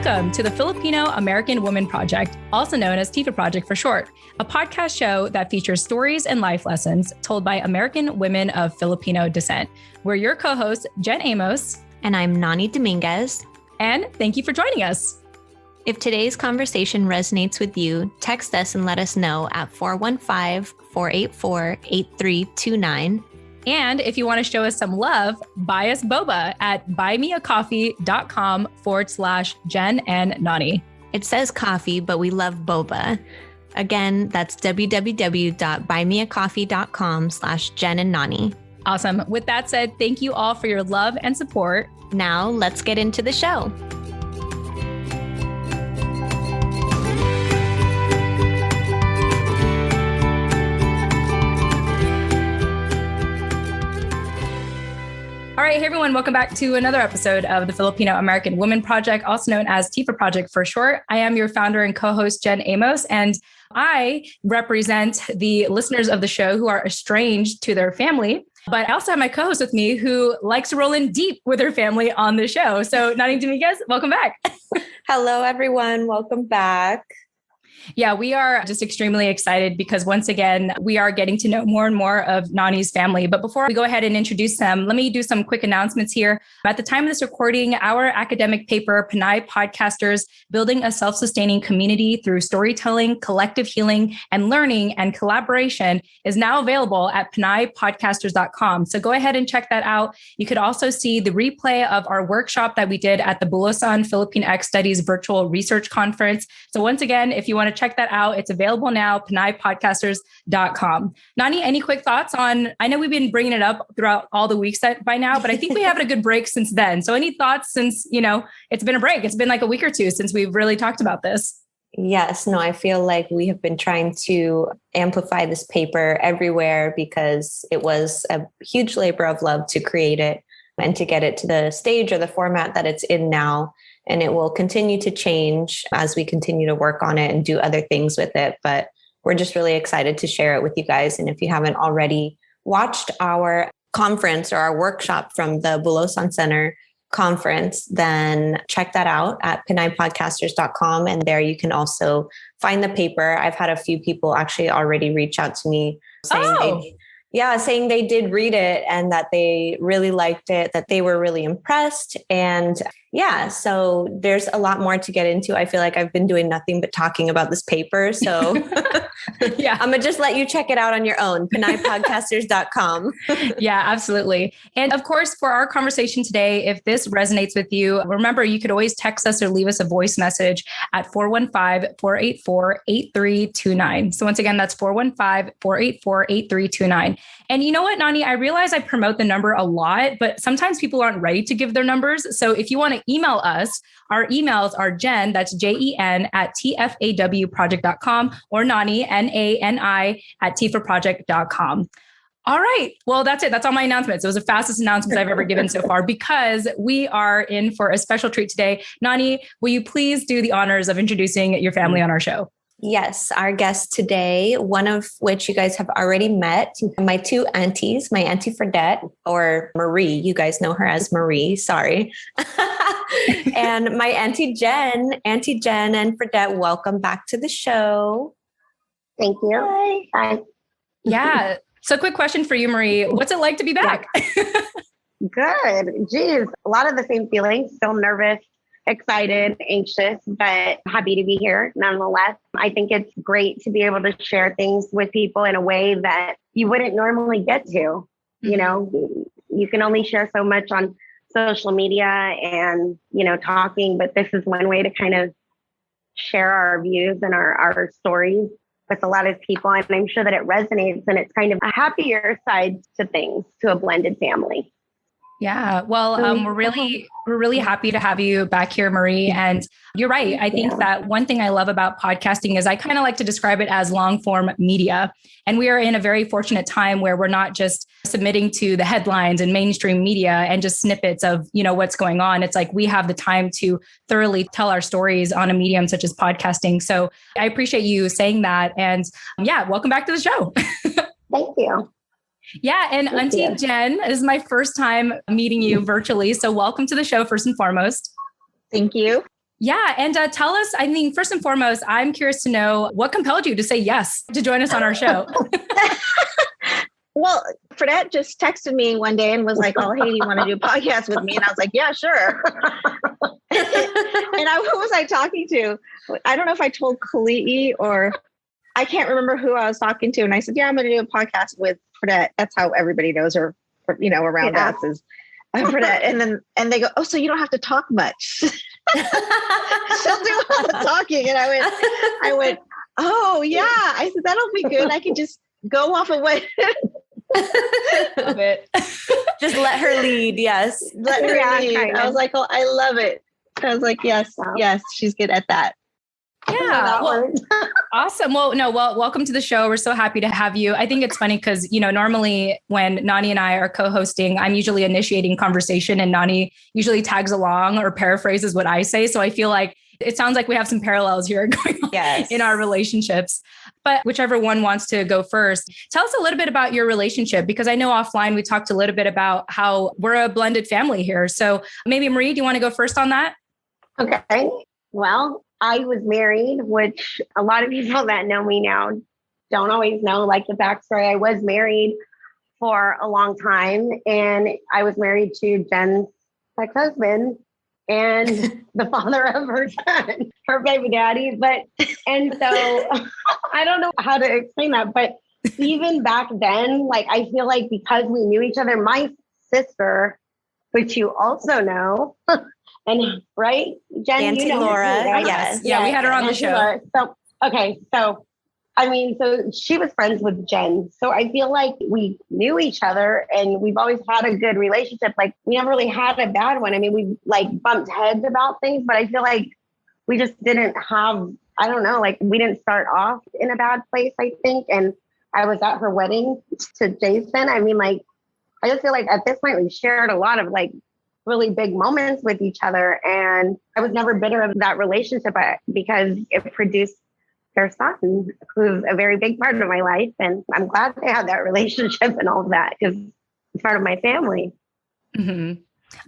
Welcome to the Filipino American Women Project, also known as TFAW Project for short, a podcast show that features stories and life lessons told by American women of Filipino descent. We're your co-hosts, Jen Amos. And I'm Nani Dominguez. And thank you for joining us. If today's conversation resonates with you, text us and let us know at 415-484-8329. And if you want to show us some love, buy us boba at buymeacoffee.com/Jen and Nani. It says coffee, but we love boba. Again, that's www.buymeacoffee.com/Jen and Nani. Awesome. With that said, thank you all for your love and support. Now let's get into the show. All right, hey everyone, welcome back to another episode of the Filipino American Women Project, also known as TFAW Project for short. I am your founder and co-host, Jen Amos, and I represent the listeners of the show who are estranged to their family. But I also have my co-host with me who likes to roll in deep with her family on the show. So Nani Dominguez, welcome back. Hello, everyone. Welcome back. Yeah, we are just extremely excited because once again, we are getting to know more and more of Nani's family. But before we go ahead and introduce them, let me do some quick announcements here. At the time of this recording, our academic paper, Pinay Podcasters, Building a Self-Sustaining Community Through Storytelling, Collective Healing, and Learning and Collaboration is now available at pinaypodcasters.com. So go ahead and check that out. You could also see the replay of our workshop that we did at the Bulasan Philippine X Studies Virtual Research Conference. So once again, if you want to check that out, it's available now, pinaypodcasters.com. Nani, any quick thoughts on, I know we've been bringing it up throughout all the weeks by now, but I think we have a good break since then. So any thoughts since, it's been a break, it's been like a week or two since we've really talked about this. Yes, no, I feel like we have been trying to amplify this paper everywhere because it was a huge labor of love to create it and to get it to the stage or the format that it's in now. And it will continue to change as we continue to work on it and do other things with it. But we're just really excited to share it with you guys. And if you haven't already watched our conference or our workshop from the Bulasan Center conference, then check that out at pinaypodcasters.com. And there you can also find the paper. I've had a few people actually already reach out to me saying saying they did read it and that they really liked it, that they were really impressed. And so there's a lot more to get into. I feel like I've been doing nothing but talking about this paper. So I'm going to just let you check it out on your own, pinaypodcasters.com. Yeah, absolutely. And of course, for our conversation today, if this resonates with you, remember, you could always text us or leave us a voice message at 415-484-8329. So once again, that's 415-484-8329. And you know what, Nani, I realize I promote the number a lot, but sometimes people aren't ready to give their numbers. So if you want to email us, our emails are Jen, that's Jen at TFAWproject.com, or Nani, Nani at TFAWproject.com. All right. Well, that's it. That's all my announcements. It was the fastest announcements I've ever given so far because we are in for a special treat today. Nani, will you please do the honors of introducing your family on our show? Yes, our guest today, one of which you guys have already met, my two aunties, my Auntie Fredette, or Marie, you guys know her as Marie, sorry. And my Auntie Jen and Fredette, welcome back to the show. Thank you. Hi. Yeah. So quick question for you, Marie. What's it like to be back? Good. Geez, a lot of the same feelings, still nervous, excited, anxious, but happy to be here nonetheless. I think it's great to be able to share things with people in a way that you wouldn't normally get to. Mm-hmm. You know, you can only share so much on social media and, talking, but this is one way to kind of share our views and our stories with a lot of people. And I'm sure that it resonates and it's kind of a happier side to things, to a blended family. Yeah. Well, we're really happy to have you back here, Marie. And you're right. I think that one thing I love about podcasting is I kind of like to describe it as long form media. And we are in a very fortunate time where we're not just submitting to the headlines and mainstream media and just snippets of, what's going on. It's like we have the time to thoroughly tell our stories on a medium such as podcasting. So I appreciate you saying that. And welcome back to the show. Thank you. Yeah. And Auntie Jen, this is my first time meeting you virtually. So welcome to the show, first and foremost. Thank you. Yeah. And tell us, I mean, first and foremost, I'm curious to know what compelled you to say yes to join us on our show. Well, Fredette just texted me one day and was like, oh, hey, do you want to do a podcast with me? And I was like, yeah, sure. And who was I talking to? I don't know if I told Kali'i or I can't remember who I was talking to. And I said, yeah, I'm going to do a podcast with Fredette. That's how everybody knows her, around us is Fredette. And they go, oh, so you don't have to talk much. She'll do all the talking. And I went, oh yeah. I said, that'll be good. I can just go off of what. Love it. Just let her lead. Yes. Let her lead. I was like, oh, I love it. I was like, yes, she's good at that. Yeah. Well, awesome. Well, welcome to the show. We're so happy to have you. I think it's funny because, normally when Nani and I are co-hosting, I'm usually initiating conversation and Nani usually tags along or paraphrases what I say. So I feel like it sounds like we have some parallels here going on in our relationships. But whichever one wants to go first, tell us a little bit about your relationship, because I know offline we talked a little bit about how we're a blended family here. So maybe Marie, do you want to go first on that? Okay. Well, I was married, which a lot of people that know me now don't always know, like the backstory. I was married for a long time, and I was married to Jen's ex-husband and the father of her son, her baby daddy. And so I don't know how to explain that, but even back then, like, I feel like because we knew each other, my sister, which you also know, and right, Jen, Auntie Laura, right? yes. Yeah, we had her on the show. Laura. So she was friends with Jen. So I feel like we knew each other and we've always had a good relationship. Like, we never really had a bad one. I mean, we like bumped heads about things, but I feel like we just didn't have, I don't know, like we didn't start off in a bad place, I think. And I was at her wedding to Jason. I mean, like, I just feel like at this point we shared a lot of like really big moments with each other. And I was never bitter of that relationship because it produced their son, who's a very big part of my life. And I'm glad they had that relationship and all of that because it's part of my family. Mm-hmm.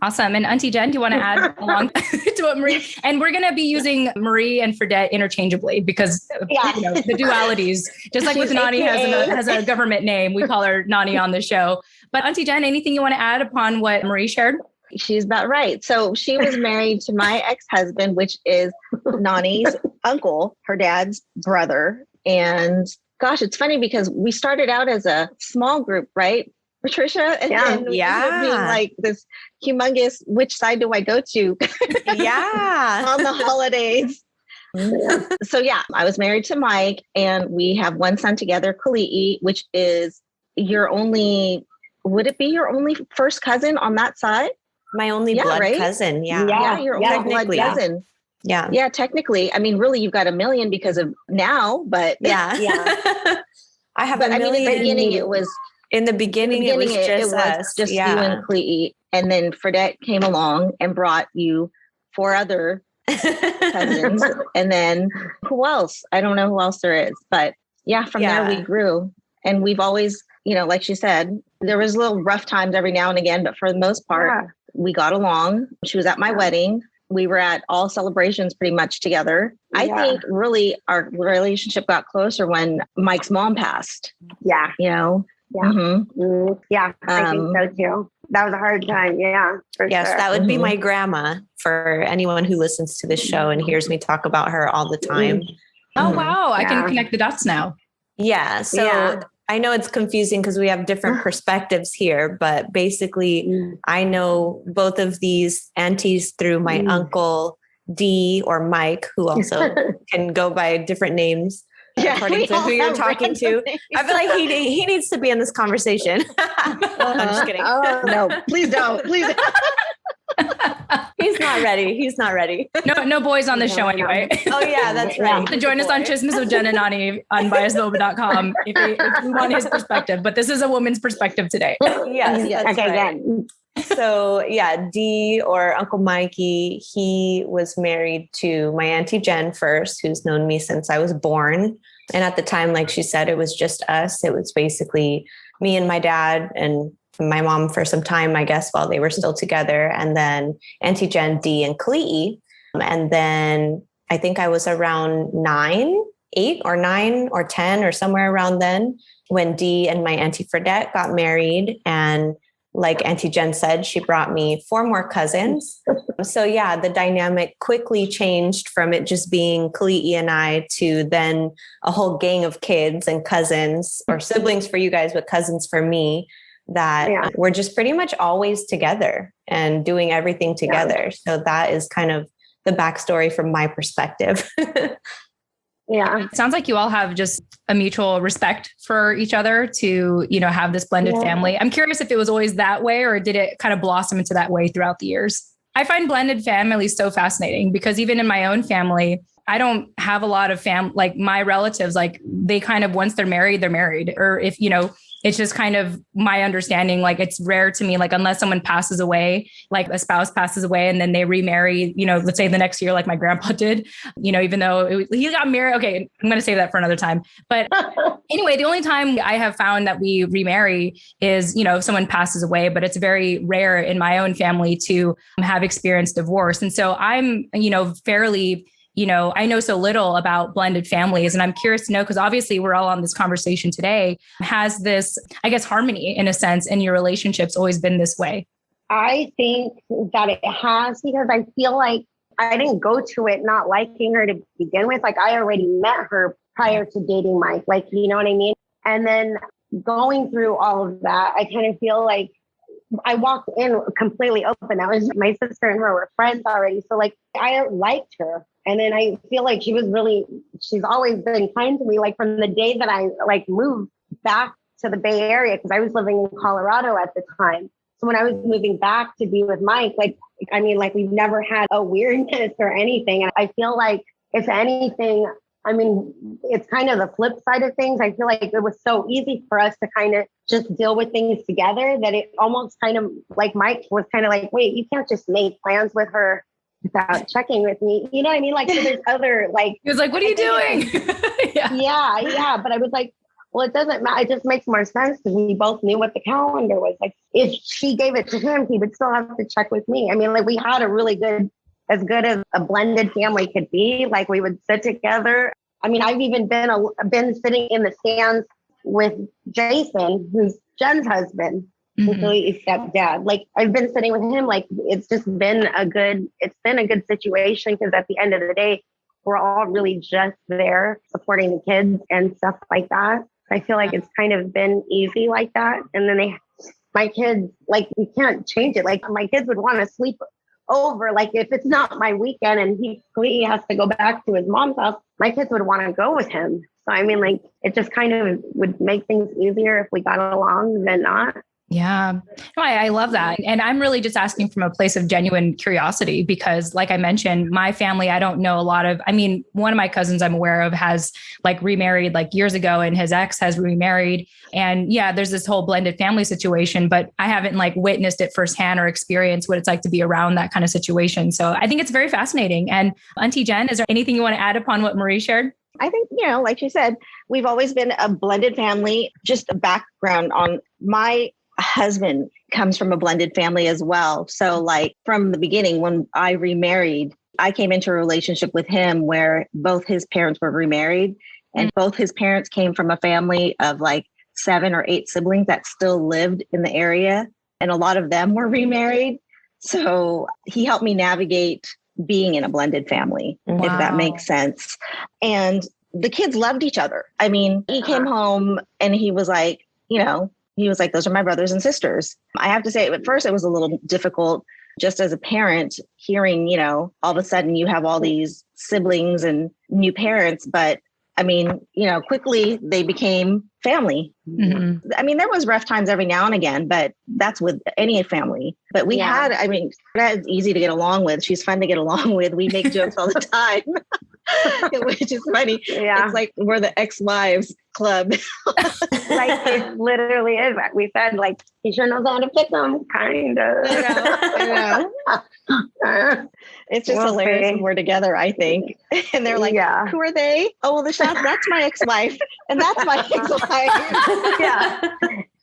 Awesome. And Auntie Jen, do you want to add along to what Marie? And we're going to be using Marie and Fredette interchangeably because the dualities, just like with Nani has a government name, we call her Nani on the show. But Auntie Jen, anything you want to add upon what Marie shared? She's about right. So she was married to my ex-husband, which is Nani's uncle, her dad's brother. And gosh, it's funny because we started out as a small group, right, Patricia? And then we ended up being like this humongous, which side do I go to? On the holidays. So I was married to Mike and we have one son together, Kali'i, which is would it be your only first cousin on that side? My only blood cousin. Yeah, your only blood cousin. Yeah. Yeah, technically. I mean, really, you've got a million because of now, but I have a million. In the beginning, it was just you and Clee. And then Fredette came along and brought you 4 other cousins. And then who else? I don't know who else there is, but from there we grew. And we've always, like she said, there was little rough times every now and again, but for the most part, we got along. She was at my wedding. We were at all celebrations pretty much together. I think really our relationship got closer when Mike's mom passed. Yeah. Mm-hmm. Yeah, I think so too. That was a hard time. Yeah. Sure. That would be my grandma for anyone who listens to this show and hears me talk about her all the time. Oh, wow. I can connect the dots now. Yeah. So I know it's confusing because we have different perspectives here, but basically I know both of these aunties through my uncle D or Mike, who also can go by different names according to who you're talking to. I feel like he needs to be in this conversation. I'm just kidding. Oh, no, please don't. Please don't. He's not ready. No boys on the show anyway. Oh yeah, that's right. To join us on Chismes with Jen and Nani on biasboba.com if you want his perspective. But this is a woman's perspective today. Yes. Okay, right. good. So D or Uncle Mikey, he was married to my Auntie Jen first, who's known me since I was born. And at the time, like she said, it was just us. It was basically me and my dad and my mom for some time, I guess, while they were still together. And then Auntie Jen, D, and Kali'i. And then I think I was around 8 or 9 or 10 or somewhere around then when Dee and my Auntie Fredette got married. And like Auntie Jen said, she brought me 4 more cousins. So yeah, the dynamic quickly changed from it just being Kali'i and I to then a whole gang of kids and cousins, or siblings for you guys, but cousins for me, that we're just pretty much always together and doing everything together. So that is kind of the backstory from my perspective. Yeah. It sounds like you all have just a mutual respect for each other to, have this blended family. I'm curious if it was always that way, or did it kind of blossom into that way throughout the years? I find blended families so fascinating because even in my own family, I don't have a lot of like my relatives, like they kind of, once they're married, or if, it's just kind of my understanding. Like it's rare to me, like unless someone passes away, like a spouse passes away and then they remarry, let's say the next year, like my grandpa did, even though he got married. Okay. I'm going to save that for another time. But anyway, the only time I have found that we remarry is, if someone passes away, but it's very rare in my own family to have experienced divorce. And so I'm, fairly, I know so little about blended families, and I'm curious to know, because obviously we're all on this conversation today. Has this, I guess, harmony in a sense in your relationships always been this way? I think that it has, because I feel like I didn't go to it not liking her to begin with. Like I already met her prior to dating Mike, like, you know what I mean? And then going through all of that, I kind of feel like I walked in completely open. I was, my sister and her were friends already. So like I liked her. And then I feel like she's always been kind to me, like from the day that I like moved back to the Bay Area, because I was living in Colorado at the time. So when I was moving back to be with Mike, like we've never had a weirdness or anything. And I feel like if anything, it's kind of the flip side of things. I feel like it was so easy for us to kind of just deal with things together that it almost kind of like Mike was kind of like, wait, you can't just make plans with her without checking with me. You know what I mean? Like, so there's other, like, he was like, what are you doing? Yeah. But I was like, well, it doesn't matter. It just makes more sense because we both knew what the calendar was. Like, if she gave it to him, he would still have to check with me. Like we had a really good as a blended family could be. Like we would sit together. I've even been sitting in the stands with Jason, who's Jen's husband. Until his stepdad. Like I've been sitting with him, like it's been a good situation, because at the end of the day, we're all really just there supporting the kids and stuff like that. I feel like it's kind of been easy like that. And then my kids, like we can't change it. Like my kids would want to sleep over. Like if it's not my weekend and he has to go back to his mom's house, my kids would want to go with him. So like it just kind of would make things easier if we got along than not. Yeah, no, I love that. And I'm really just asking from a place of genuine curiosity, because like I mentioned, my family, I don't know a lot of, one of my cousins I'm aware of has like remarried like years ago, and his ex has remarried. And yeah, there's this whole blended family situation, but I haven't like witnessed it firsthand or experienced what it's like to be around that kind of situation. So I think it's very fascinating. And Auntie Jen, is there anything you want to add upon what Marie shared? I think, like you said, we've always been a blended family. Just a background on my husband comes from a blended family as well. So like from the beginning, when I remarried, I came into a relationship with him where both his parents were remarried, and both his parents came from a family of like 7 or 8 siblings that still lived in the area. And a lot of them were remarried. So he helped me navigate being in a blended family, if that makes sense. And the kids loved each other. He came home and he was like, those are my brothers and sisters. I have to say, at first it was a little difficult just as a parent hearing, all of a sudden you have all these siblings and new parents. But quickly they became family. Mm-hmm. There was rough times every now and again, but that's with any family. But we had, that's easy to get along with. She's fun to get along with. We make jokes all the time, which is funny. Yeah. It's like we're the ex-wives club. Like it literally is. We said like, he sure knows how to pick them, kind of. It's just hilarious when we're together, I think. And they're like, who are they? Oh, well, that's my ex-wife. And that's my ex-wife.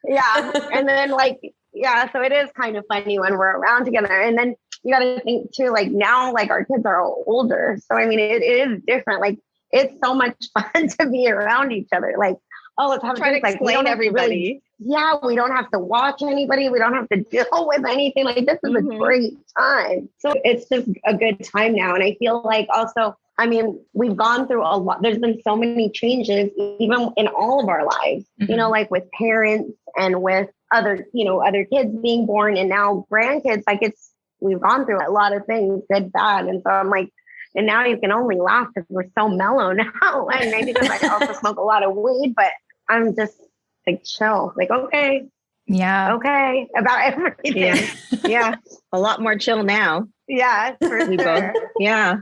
Yeah. And then like, yeah, so it is kind of funny when we're around together. And then you got to think too, like now, like our kids are older. So, I mean, it is different. Like it's so much fun to be around each other. Like, oh, let's have a drink. Like we don't everybody. Yeah, we don't have to watch anybody. We don't have to deal with anything. Like this is a great time. So it's just a good time now. And I feel like also, I mean, we've gone through a lot. There's been so many changes, even in all of our lives, you know, like with parents and with other, you know, other kids being born and now grandkids. Like we've gone through a lot of things, good, bad. And so I'm like, and now you can only laugh because we're so mellow now. And maybe because I also smoke a lot of weed, but I'm just like chill, like, okay. Yeah. Okay. About everything. Yeah. A lot more chill now. Yeah, for sure. Yeah.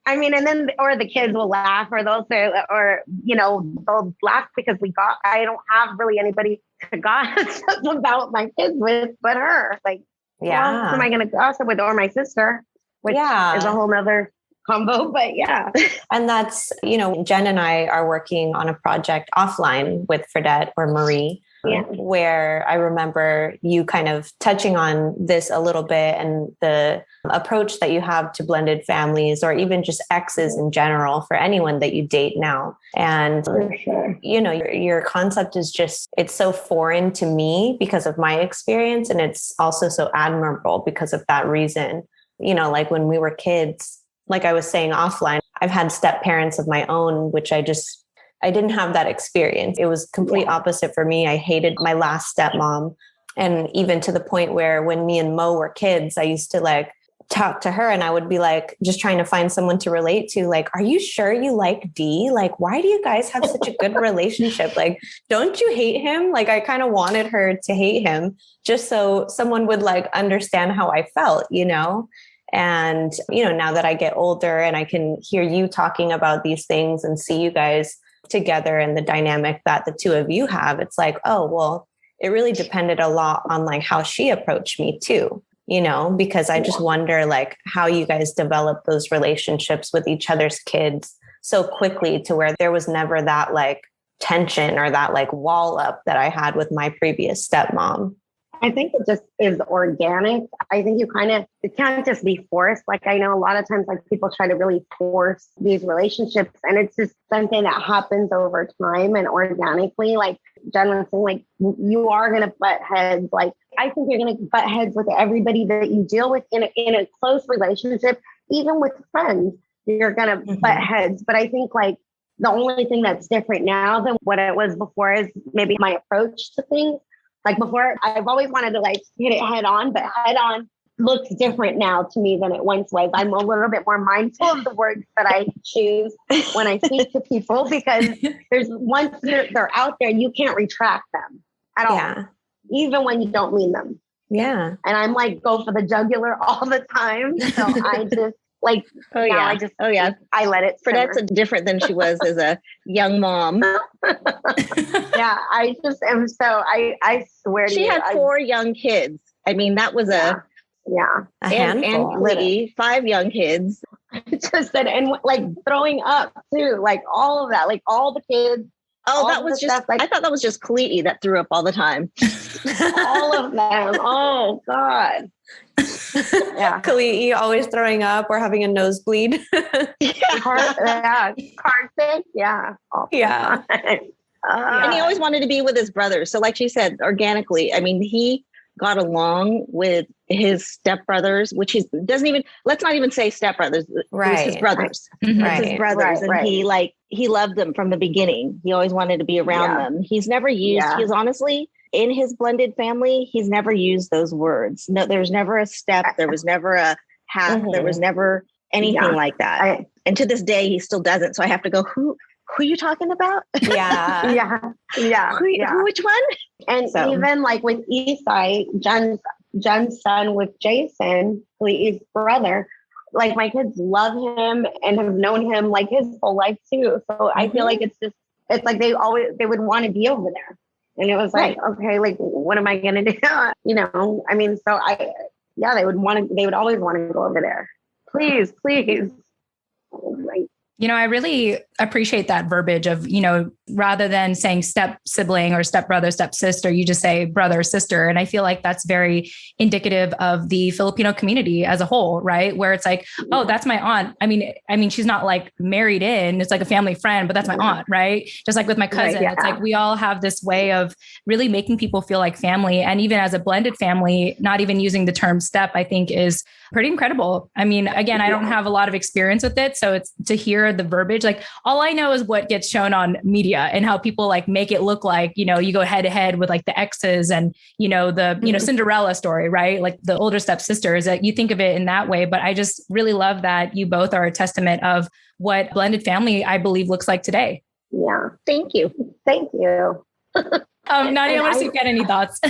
I mean, and then, or the kids will laugh or they'll say, or, you know, they'll laugh because I don't have really anybody to gossip about my kids with, but her. Like, yeah. Well, who am I going to gossip with? Or my sister, which is a whole nother combo, but yeah. And that's, you know, Jen and I are working on a project offline with Fredette or Marie, where I remember you kind of touching on this a little bit and the approach that you have to blended families or even just exes in general for anyone that you date now. And, you know, your concept is just, it's so foreign to me because of my experience. And it's also so admirable because of that reason. You know, like when we were kids, like I was saying offline, I've had step parents of my own, which I didn't have that experience. It was complete opposite for me. I hated my last stepmom. And even to the point where when me and Mo were kids, I used to like talk to her and I would be like, just trying to find someone to relate to. Like, are you sure you like D? Like, why do you guys have such a good relationship? Like, don't you hate him? Like, I kind of wanted her to hate him just so someone would like understand how I felt, you know? And, you know, now that I get older and I can hear you talking about these things and see you guys together and the dynamic that the two of you have, it's like, oh, well, it really depended a lot on like how she approached me too, you know, because I just wonder like how you guys develop those relationships with each other's kids so quickly to where there was never that like tension or that like wall up that I had with my previous stepmom. I think it just is organic. I think it can't just be forced. Like I know a lot of times like people try to really force these relationships and it's just something that happens over time and organically. Like Jen was saying, like you are going to butt heads. Like I think you're going to butt heads with everybody that you deal with in a close relationship, even with friends, you're going to butt heads. But I think like the only thing that's different now than what it was before is maybe my approach to things. Like before, I've always wanted to like hit it head on, but head on looks different now to me than it once was. I'm a little bit more mindful of the words that I choose when I speak to people because once they're out there, you can't retract them at all, even when you don't mean them. Yeah. And I'm like, go for the jugular all the time. So I just like, I let it. Fredette's different than she was as a young mom. I just am so, I swear to you. She had 4 young kids. I mean, that was a handful. And Lee, 5 young kids. Just that, and like throwing up too, like all of that, like all the kids. Oh, that was just, stuff, like, I thought that was just Clea that threw up all the time. All of them. Oh God. Yeah. Khalii always throwing up or having a nosebleed. Carsick. Yeah. Yeah. And he always wanted to be with his brother. So like she said, organically, I mean, he got along with his stepbrothers, which he doesn't even, let's not even say stepbrothers. Right. It was his brothers. Right. His brothers. And he loved them from the beginning. He always wanted to be around them. He's never used, he's honestly, in his blended family, he's never used those words. No, there was never a step. There was never a half. There was never anything like that. And to this day, he still doesn't. So I have to go, who are you talking about? Yeah. Which one? And even like with Isai, Jen's son with Jason, Lee's brother, like my kids love him and have known him like his whole life too. So I feel like it's like they would want to be over there. And it was like, okay, like, what am I going to do? You know, I mean, so they would always want to go over there. Please. Like, you know, I really appreciate that verbiage of, you know, rather than saying step sibling or step brother, step sister, you just say brother, sister. And I feel like that's very indicative of the Filipino community as a whole, right? Where it's like, oh, that's my aunt. I mean, she's not like married in, it's like a family friend, but that's my aunt, right? Just like with my cousin, it's like we all have this way of really making people feel like family. And even as a blended family, not even using the term step, I think is pretty incredible. I mean, again, I don't have a lot of experience with it. So it's to hear the verbiage, like all I know is what gets shown on media and how people like make it look like, you know, you go head to head with like the exes and, you know, the, you know, Cinderella story, right? Like the older stepsisters, that you think of it in that way. But I just really love that you both are a testament of what blended family, I believe, looks like today. Yeah. Thank you. Thank you. Nani, I want to see if you got any thoughts.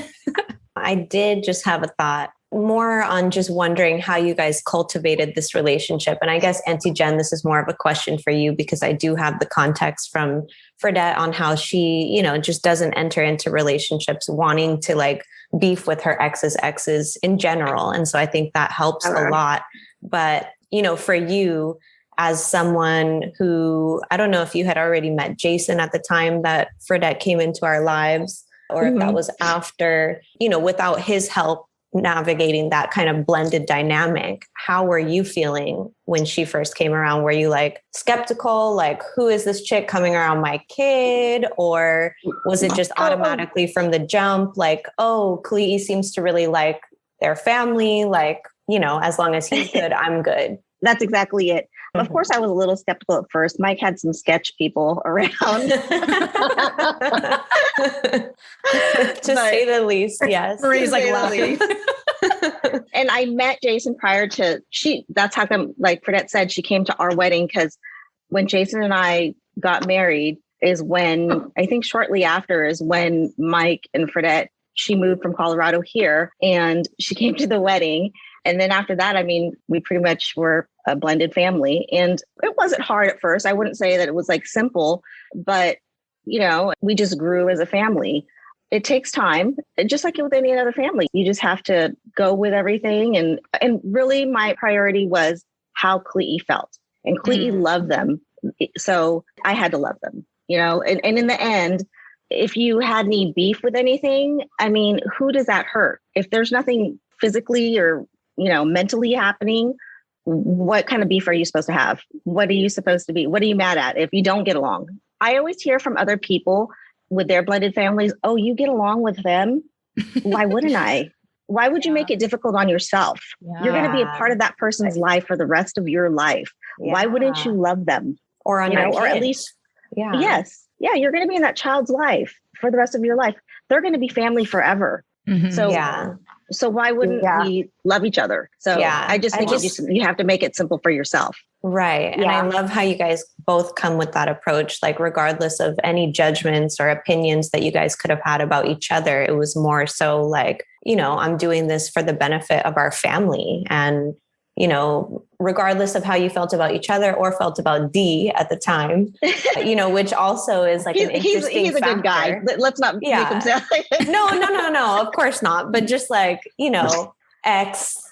I did just have a thought more on just wondering how you guys cultivated this relationship. And I guess Auntie Jen, this is more of a question for you because I do have the context from Fredette on how she, you know, just doesn't enter into relationships wanting to like beef with her exes in general. And so I think that helps a lot. But, you know, for you as someone who, I don't know if you had already met Jason at the time that Fredette came into our lives, or if that was after, you know, without his help navigating that kind of blended dynamic. How were you feeling when she first came around? Were you like skeptical, like, who is this chick coming around my kid? Or was it just automatically from the jump, like, oh, Kali'i seems to really like their family. Like, you know, as long as he's good, I'm good. That's exactly it. Of course, I was a little skeptical at first. Mike had some sketch people around. To say the least, yes. Marie's like laughing. And I met Jason prior to that's how come, like Fredette said, she came to our wedding because when Jason and I got married is when, I think shortly after is when Mike and Fredette, she moved from Colorado here and she came to the wedding. And then after that, I mean, we pretty much were a blended family and it wasn't hard at first. I wouldn't say that it was like simple, but you know, we just grew as a family. It takes time, just like with any other family. You just have to go with everything. And really my priority was how Kali'i felt. And Kali'i loved them. So I had to love them, you know, and in the end, if you had any beef with anything, I mean, who does that hurt? If there's nothing physically or, you know, mentally happening, what kind of beef are you supposed to have? What are you supposed to be? What are you mad at if you don't get along? I always hear from other people with their blended families, oh, you get along with them? Why wouldn't I? Why would you make it difficult on yourself? Yeah. You're going to be a part of that person's life for the rest of your life. Yeah. Why wouldn't you love them? Or on or at least, yes. Yeah, you're going to be in that child's life for the rest of your life. They're going to be family forever. So why wouldn't we love each other? So I just think you have to make it simple for yourself. Right. And I love how you guys both come with that approach, like regardless of any judgments or opinions that you guys could have had about each other, it was more so like, you know, I'm doing this for the benefit of our family. And, you know, regardless of how you felt about each other or felt about D at the time, you know, which also is like an interesting he's a factor. Good guy. Let's not make him sound like No, of course not. But just like, you know, ex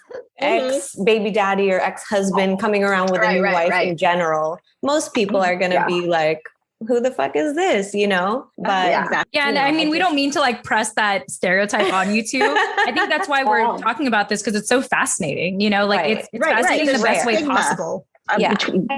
baby daddy or ex-husband coming around with a new wife in general, most people are going to be like, who the fuck is this, you know? But and I mean, we don't mean to like press that stereotype on you two. I think that's why we're talking about this, because it's so fascinating, you know, like it's fascinating the best way possible.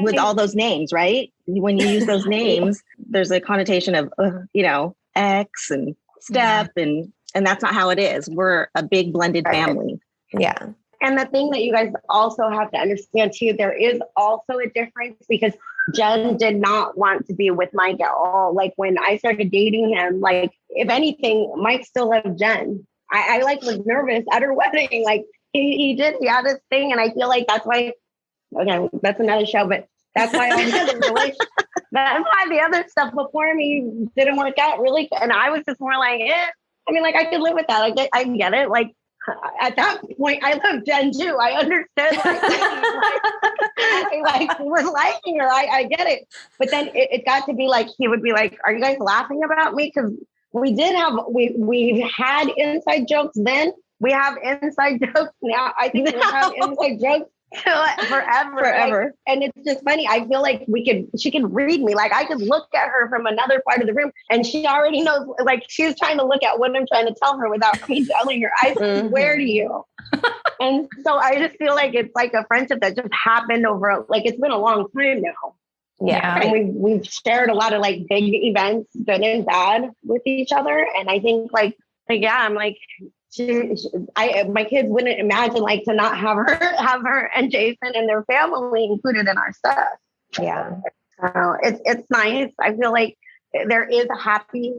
With all those names, right? When you use those names, there's a connotation of, you know, ex and step and that's not how it is. We're a big blended family. Yeah. And the thing that you guys also have to understand too, there is also a difference because Jen did not want to be with Mike at all. Like when I started dating him, like if anything, Mike still loved Jen. I like was nervous at her wedding. Like he had his thing. And I feel like that's why, okay, that's another show, but that's why that's why the other stuff before me didn't work out really. And I was just more like, I mean, like I could live with that. I get it. Like, at that point, I love Jen too. I understood I was liking her. I get it. But then it got to be like, he would be like, are you guys laughing about me? Because we've had inside jokes then. We have inside jokes now. I think we have inside jokes So forever. Forever. And it's just funny. I feel like she can read me. Like I could look at her from another part of the room and she already knows, like she's trying to look at what I'm trying to tell her without me telling her. I swear to you. And so I just feel like it's like a friendship that just happened over, like it's been a long time now. Yeah. And we've shared a lot of like big events, good and bad, with each other. And I think I'm like, my kids wouldn't imagine like to not have her and Jason and their family included in our stuff. Yeah. So it's nice. I feel like there is a happy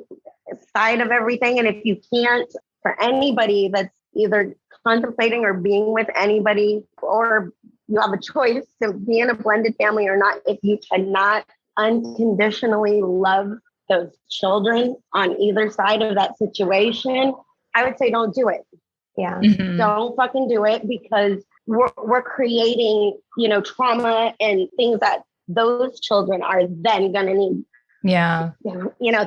side of everything. And if you can't, for anybody that's either contemplating or being with anybody, or you have a choice to be in a blended family or not, if you cannot unconditionally love those children on either side of that situation, I would say don't do it. Yeah. Mm-hmm. Don't fucking do it, because we're creating, trauma and things that those children are then going to need,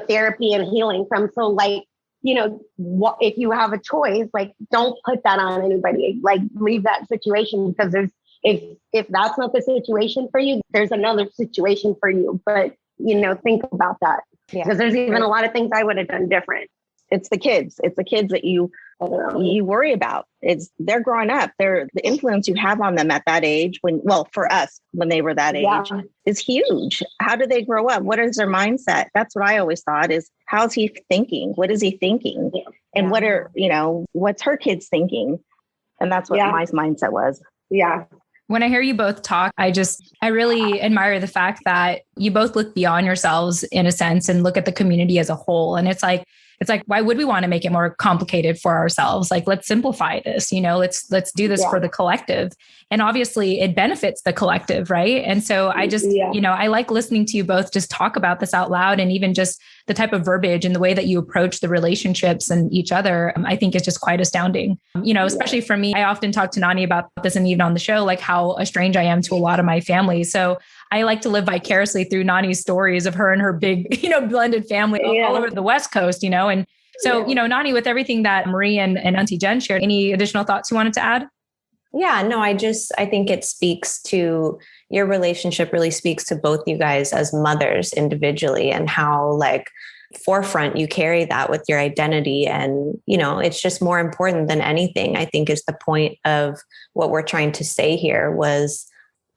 therapy and healing from. So like, if you have a choice, like don't put that on anybody, like leave that situation, because if that's not the situation for you, there's another situation for you. But, think about that, because there's even a lot of things I would have done different. It's the kids that you worry about. They're growing up. The influence you have on them at that age, for us, when they were that age, is huge. How do they grow up? What is their mindset? That's what I always thought is, how's he thinking? What is he thinking? Yeah. And what's her kids thinking? And that's what my mindset was. Yeah. When I hear you both talk, I really admire the fact that you both look beyond yourselves in a sense and look at the community as a whole. And it's like, why would we want to make it more complicated for ourselves? Like, let's simplify this, let's do this for the collective. And obviously it benefits the collective. Right. And so I just, I like listening to you both just talk about this out loud, and even just the type of verbiage and the way that you approach the relationships and each other, I think is just quite astounding. Especially for me, I often talk to Nani about this, and even on the show, like how estranged I am to a lot of my family. So I like to live vicariously through Nani's stories of her and her big, blended family all over the West Coast, And so, Nani, with everything that Marie and Auntie Jen shared, any additional thoughts you wanted to add? Yeah, no, I think it speaks to your relationship, really speaks to both you guys as mothers individually, and how like forefront you carry that with your identity. And, it's just more important than anything, I think, is the point of what we're trying to say here, was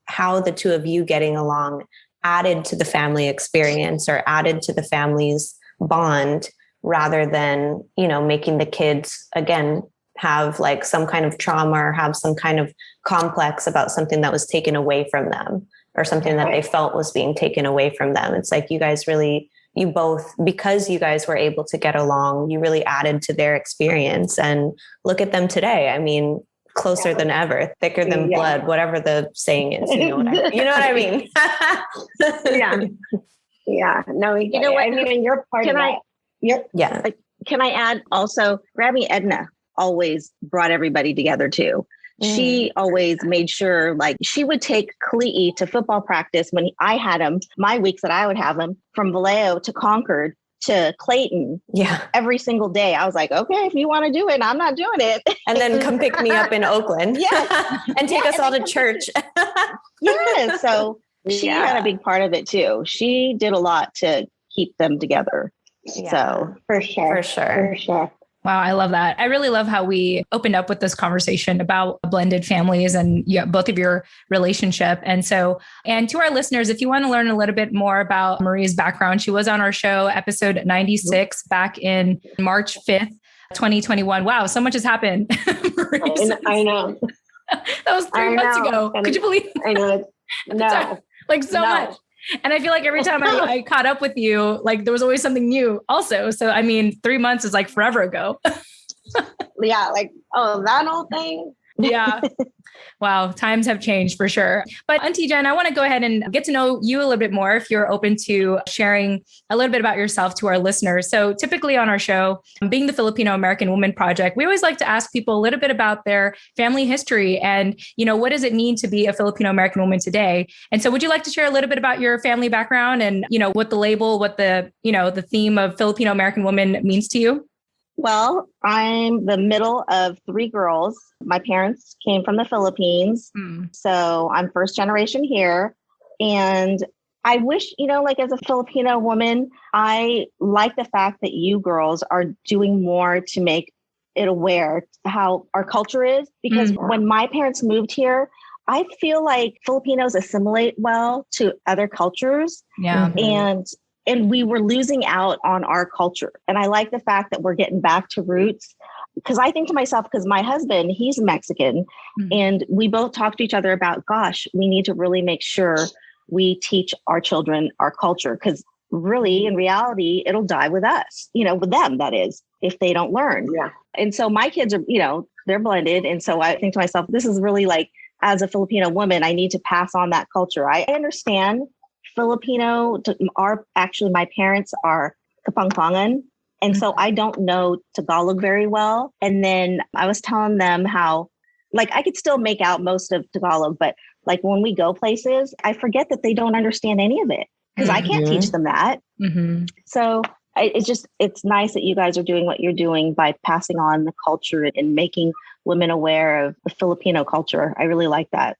how the two of you getting along added to the family experience or added to the family's bond, rather than, making the kids, again, have like some kind of trauma or have some kind of complex about something that was taken away from them, or something that they felt was being taken away from them. It's like you guys really, you both, because you guys were able to get along, you really added to their experience. And look at them today. I mean, closer than ever, thicker than blood, whatever the saying is. You know what I mean? Yeah. No, you know what? I mean, and you're part of that. Yeah. Can I add also, Grammy Edna always brought everybody together too. She always made sure, like, she would take Kali'i to football practice when I had him, my weeks that I would have him, from Vallejo to Concord to Clayton. Yeah. Every single day. I was like, okay, if you want to do it, I'm not doing it. And then come pick me up in Oakland. Yeah. And take us all to church. Yeah. So she had a big part of it too. She did a lot to keep them together. Yeah. So for sure. Wow, I love that. I really love how we opened up with this conversation about blended families and both of your relationship. And to our listeners, if you want to learn a little bit more about Marie's background, she was on our show, episode 96, back in March 5th, 2021. Wow, so much has happened. I know. That was 3 months ago. Could you believe that? I know. No. Like so much. And I feel like every time I caught up with you, like there was always something new also. So, I mean, 3 months is like forever ago. Yeah. Like, that old thing. Yeah. Wow. Times have changed for sure. But Auntie Jen, I want to go ahead and get to know you a little bit more if you're open to sharing a little bit about yourself to our listeners. So typically on our show, being the Filipino American Woman Project, we always like to ask people a little bit about their family history and, what does it mean to be a Filipino American woman today? And so would you like to share a little bit about your family background and, what the label, what the theme of Filipino American woman means to you? Well, I'm the middle of three girls. My parents came from the Philippines. So I'm first generation here. And I wish, like as a Filipino woman, I like the fact that you girls are doing more to make it aware how our culture is. Because when my parents moved here, I feel like Filipinos assimilate well to other cultures. Yeah. And we were losing out on our culture. And I like the fact that we're getting back to roots. Because I think to myself, because my husband, he's Mexican, and we both talk to each other about, gosh, we need to really make sure we teach our children our culture. Because really, in reality, it'll die with us, with them, that is, if they don't learn. Yeah. And so my kids are, they're blended. And so I think to myself, this is really like, as a Filipino woman, I need to pass on that culture. I understand Filipino, my parents are Kapampangan. And so I don't know Tagalog very well. And then I was telling them how, like, I could still make out most of Tagalog, but like when we go places, I forget that they don't understand any of it because I can't teach them that. So it's nice that you guys are doing what you're doing by passing on the culture and making women aware of the Filipino culture. I really like that.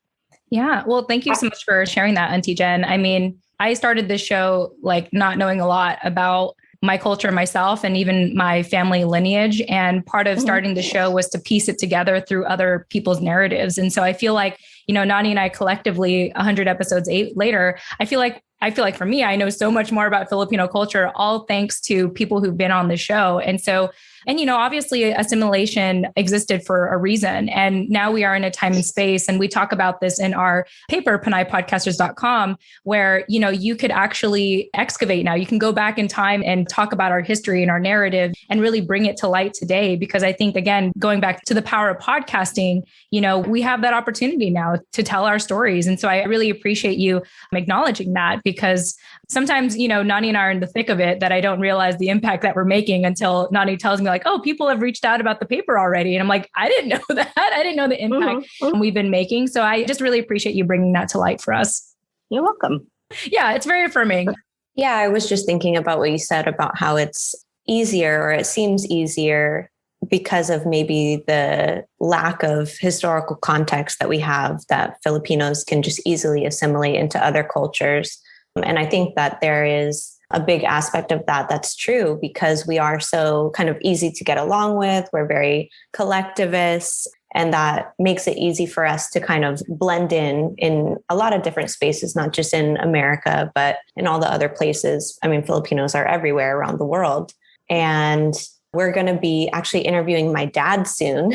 Yeah. Well, thank you so much for sharing that, Auntie Jen. I mean, I started this show like not knowing a lot about my culture myself and even my family lineage. And part of starting the show was to piece it together through other people's narratives. And so I feel like, Nani and I collectively 100 episodes later, I feel like for me, I know so much more about Filipino culture, all thanks to people who've been on the show. And so, obviously assimilation existed for a reason. And now we are in a time and space. And we talk about this in our paper, PanayPodcasters.com, where, you could actually excavate now. You can go back in time and talk about our history and our narrative and really bring it to light today. Because I think, again, going back to the power of podcasting, we have that opportunity now to tell our stories. And so I really appreciate you acknowledging that, because sometimes, Nani and I are in the thick of it that I don't realize the impact that we're making until Nani tells me like, oh, people have reached out about the paper already. And I'm like, I didn't know that. I didn't know the impact we've been making. So I just really appreciate you bringing that to light for us. You're welcome. Yeah, it's very affirming. Yeah, I was just thinking about what you said about how it's easier, or it seems easier, because of maybe the lack of historical context that we have, that Filipinos can just easily assimilate into other cultures. And I think that there is a big aspect of that that's true, because we are so kind of easy to get along with. We're very collectivists, and that makes it easy for us to kind of blend in a lot of different spaces, not just in America, but in all the other places. I mean, Filipinos are everywhere around the world. And we're going to be actually interviewing my dad soon.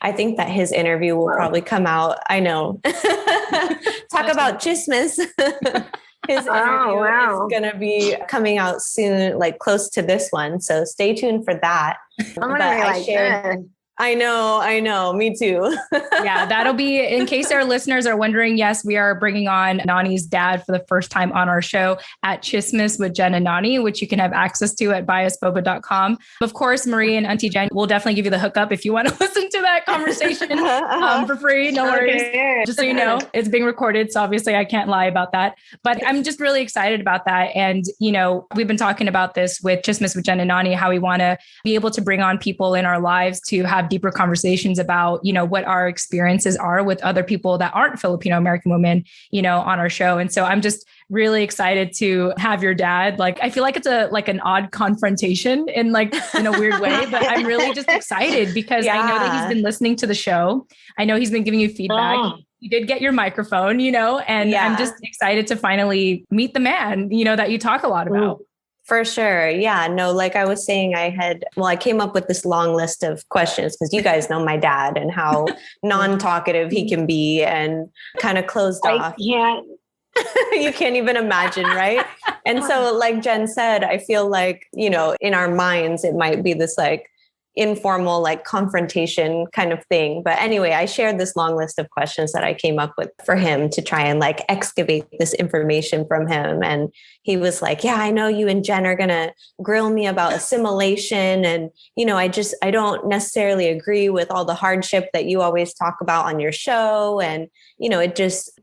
I think that his interview will probably come out. I know. Talk about chismes. His interview is going to be coming out soon, like close to this one. So stay tuned for that. I'm going to be like this. I know. Me too. Yeah, that'll be, in case our listeners are wondering, yes, we are bringing on Nani's dad for the first time on our show at Chismes with Jen and Nani, which you can have access to at biasboba.com. Of course, Marie and Auntie Jen will definitely give you the hookup if you want to listen to that conversation for free. No worries. Okay. Just so you know, it's being recorded. So obviously I can't lie about that, but I'm just really excited about that. And, we've been talking about this with Chismes with Jen and Nani, how we want to be able to bring on people in our lives to have deeper conversations about, what our experiences are with other people that aren't Filipino American women, on our show. And so I'm just really excited to have your dad. Like, I feel like it's an odd confrontation in a weird way, but I'm really just excited because I know that he's been listening to the show. I know he's been giving you feedback. You did get your microphone, and I'm just excited to finally meet the man, that you talk a lot about. For sure. Yeah, no, like I was saying, I came up with this long list of questions because you guys know my dad and how non-talkative he can be and kind of closed off. Yeah. You can't even imagine, right? And so like Jen said, I feel like, in our minds, it might be this like informal, like confrontation kind of thing. But anyway, I shared this long list of questions that I came up with for him to try and like excavate this information from him. And he was like, yeah, I know you and Jen are going to grill me about assimilation. And, I don't necessarily agree with all the hardship that you always talk about on your show. And,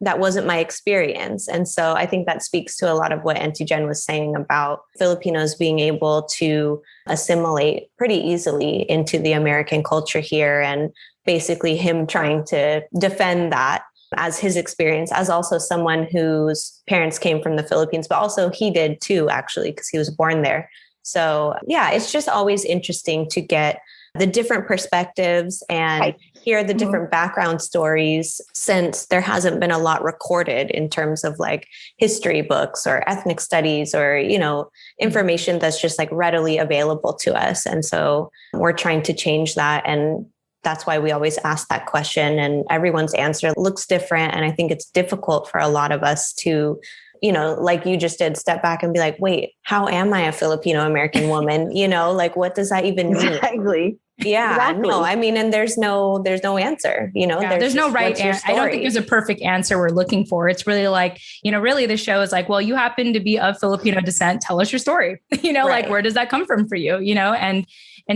that wasn't my experience. And so I think that speaks to a lot of what Auntie Jen was saying about Filipinos being able to assimilate pretty easily into the American culture here. And basically him trying to defend that as his experience, as also someone whose parents came from the Philippines, but also he did too, actually, because he was born there. So yeah, it's just always interesting to get the different perspectives and hear the different background stories, since there hasn't been a lot recorded in terms of like history books or ethnic studies or, you know, information that's just like readily available to us. And so we're trying to change that. And that's why we always ask that question, and everyone's answer looks different. And I think it's difficult for a lot of us to, you know, like you just did, step back and be like, wait, how am I a Filipino American woman? You know, like, what does that even mean? Exactly. Yeah, exactly. No, I mean, and there's no answer, you know, there's no right answer. I don't think there's a perfect answer we're looking for. It's really like, you know, really the show is like, well, you happen to be of Filipino descent. Tell us your story, you know, like, where does that come from for you? You know, and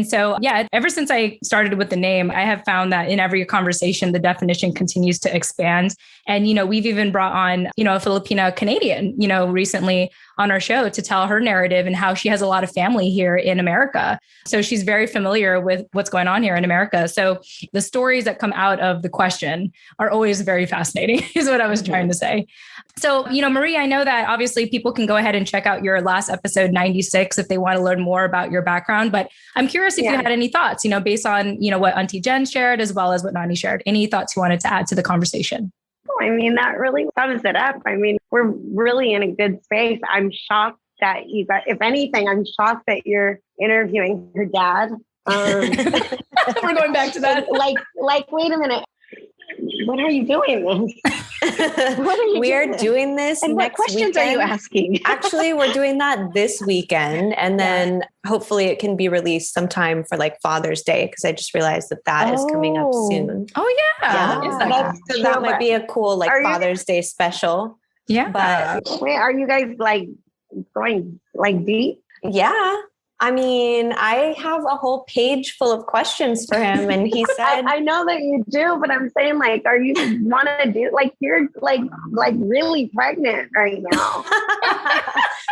so, yeah, ever since I started with the name, I have found that in every conversation, the definition continues to expand. And, you know, we've even brought on, you know, a Filipino Canadian, you know, recently on our show to tell her narrative and how she has a lot of family here in America. So she's very familiar with what's going on here in America. So the stories that come out of the question are always very fascinating, is what I was trying to say. So, you know, Marie, I know that obviously people can go ahead and check out your last episode 96 if they want to learn more about your background. But I'm curious if you had any thoughts, you know, based on, you know, what Auntie Jen shared, as well as what Nani shared. Any thoughts you wanted to add to the conversation? I mean, that really sums it up. I mean, we're really in a good space. I'm shocked that you got, if anything, I'm shocked that you're interviewing her dad. We're going back to that. Like, wait a minute. When are you doing this? We're doing this and next what questions weekend. Are you asking? Actually, we're doing that this weekend. And then hopefully it can be released sometime for like Father's Day, because I just realized that is coming up soon. Oh, yeah. So that might be a cool like Father's Day special. Yeah. But wait, are you guys like going like deep? Yeah. I mean, I have a whole page full of questions for him, and he said, I know that you do, but I'm saying, like, are you want to do, like, you're like really pregnant right now.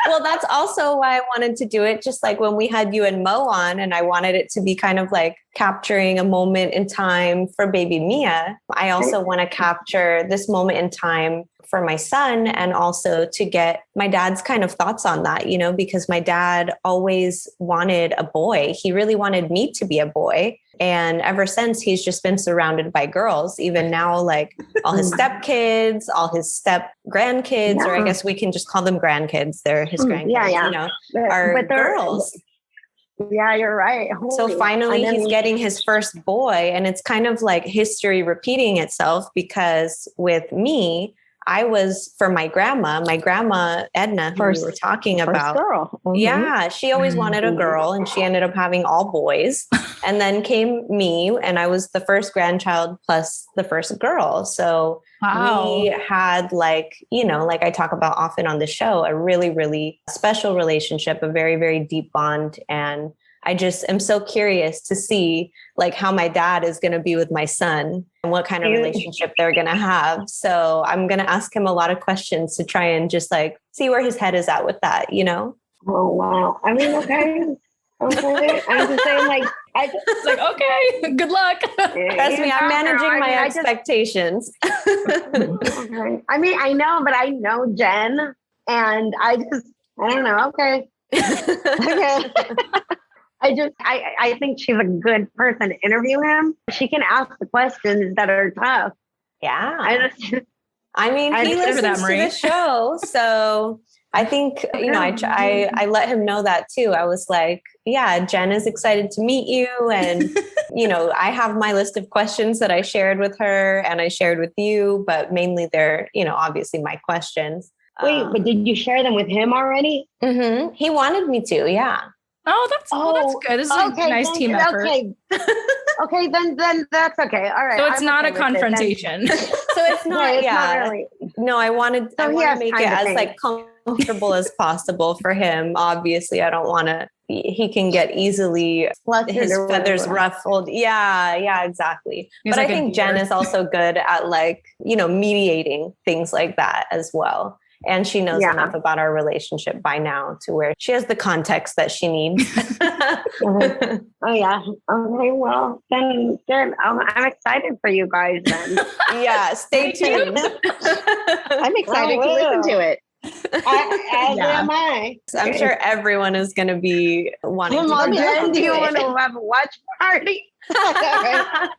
Well, that's also why I wanted to do it. Just like when we had you and Mo on, and I wanted it to be kind of like capturing a moment in time for baby Mia. I also want to capture this moment in time for my son, and also to get my dad's kind of thoughts on that, you know, because my dad always wanted a boy. He really wanted me to be a boy. And ever since, he's just been surrounded by girls, even now, like all his stepkids, all his step grandkids, or I guess we can just call them grandkids. They're his grandkids, you know, are girls. Yeah, you're right. So finally he's getting his first boy, and it's kind of like history repeating itself, because with me, I was for my grandma Edna, who we were talking about. Girl. Mm-hmm. Yeah, she always wanted a girl, and she ended up having all boys. And then came me, and I was the first grandchild plus the first girl. So we had, like, you know, like I talk about often on the show, a really, really special relationship, a very, very deep bond. And I just am so curious to see like how my dad is going to be with my son and what kind of relationship they're going to have. So I'm going to ask him a lot of questions to try and just like see where his head is at with that, you know? Oh, wow. I mean, okay. I'm just saying, like, it's like, okay, good luck. Trust me, I'm managing my expectations. Okay. I mean, I know, but I know Jen, and I don't know. Okay. Okay. I think she's a good person to interview him. She can ask the questions that are tough. Yeah. I mean, he listens to the show. So I think, you know, I let him know that too. I was like, yeah, Jen is excited to meet you. And, you know, I have my list of questions that I shared with her and I shared with you, but mainly they're, you know, obviously my questions. Wait, but did you share them with him already? Mm-hmm. He wanted me to, yeah. Oh, that's good. This is a nice team effort. Okay, then that's okay. All right. So it's not a confrontation. So it's not, Not really. No, I want to make it as like comfortable as possible for him. Obviously, I don't want to, he can get easily his feathers ruffled. Yeah, exactly. But I think Jen is also good at like, you know, mediating things like that as well. And she knows enough about our relationship by now to where she has the context that she needs. Oh, yeah. Okay, well, then good. I'm excited for you guys then. Yeah, stay tuned. I'm excited to listen to it. As am I. I'm sure everyone is going to be wanting to Mom, do Jen, do you want to have a watch party? I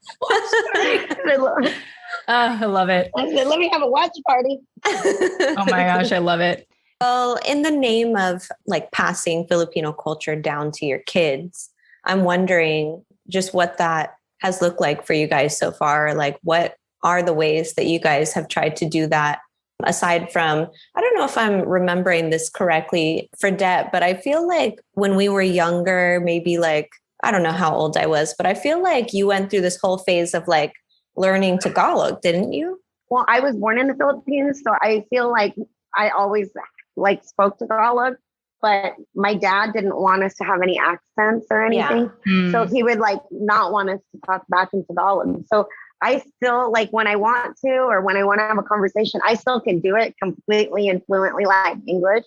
love it. I said, let me have a watch party. Oh my gosh, I love it. Well, in the name of like passing Filipino culture down to your kids, I'm wondering just what that has looked like for you guys so far. Like, what are the ways that you guys have tried to do that? Aside from, I don't know if I'm remembering this correctly for Det, but I feel like when we were younger, maybe like, I don't know how old I was, but I feel like you went through this whole phase of like learning Tagalog, didn't you? Well, I was born in the Philippines, so I feel like I always like spoke Tagalog, but my dad didn't want us to have any accents or anything. Yeah. So he would like not want us to talk back in Tagalog. So I still like when I want to, or when I want to have a conversation, I still can do it completely and fluently like English,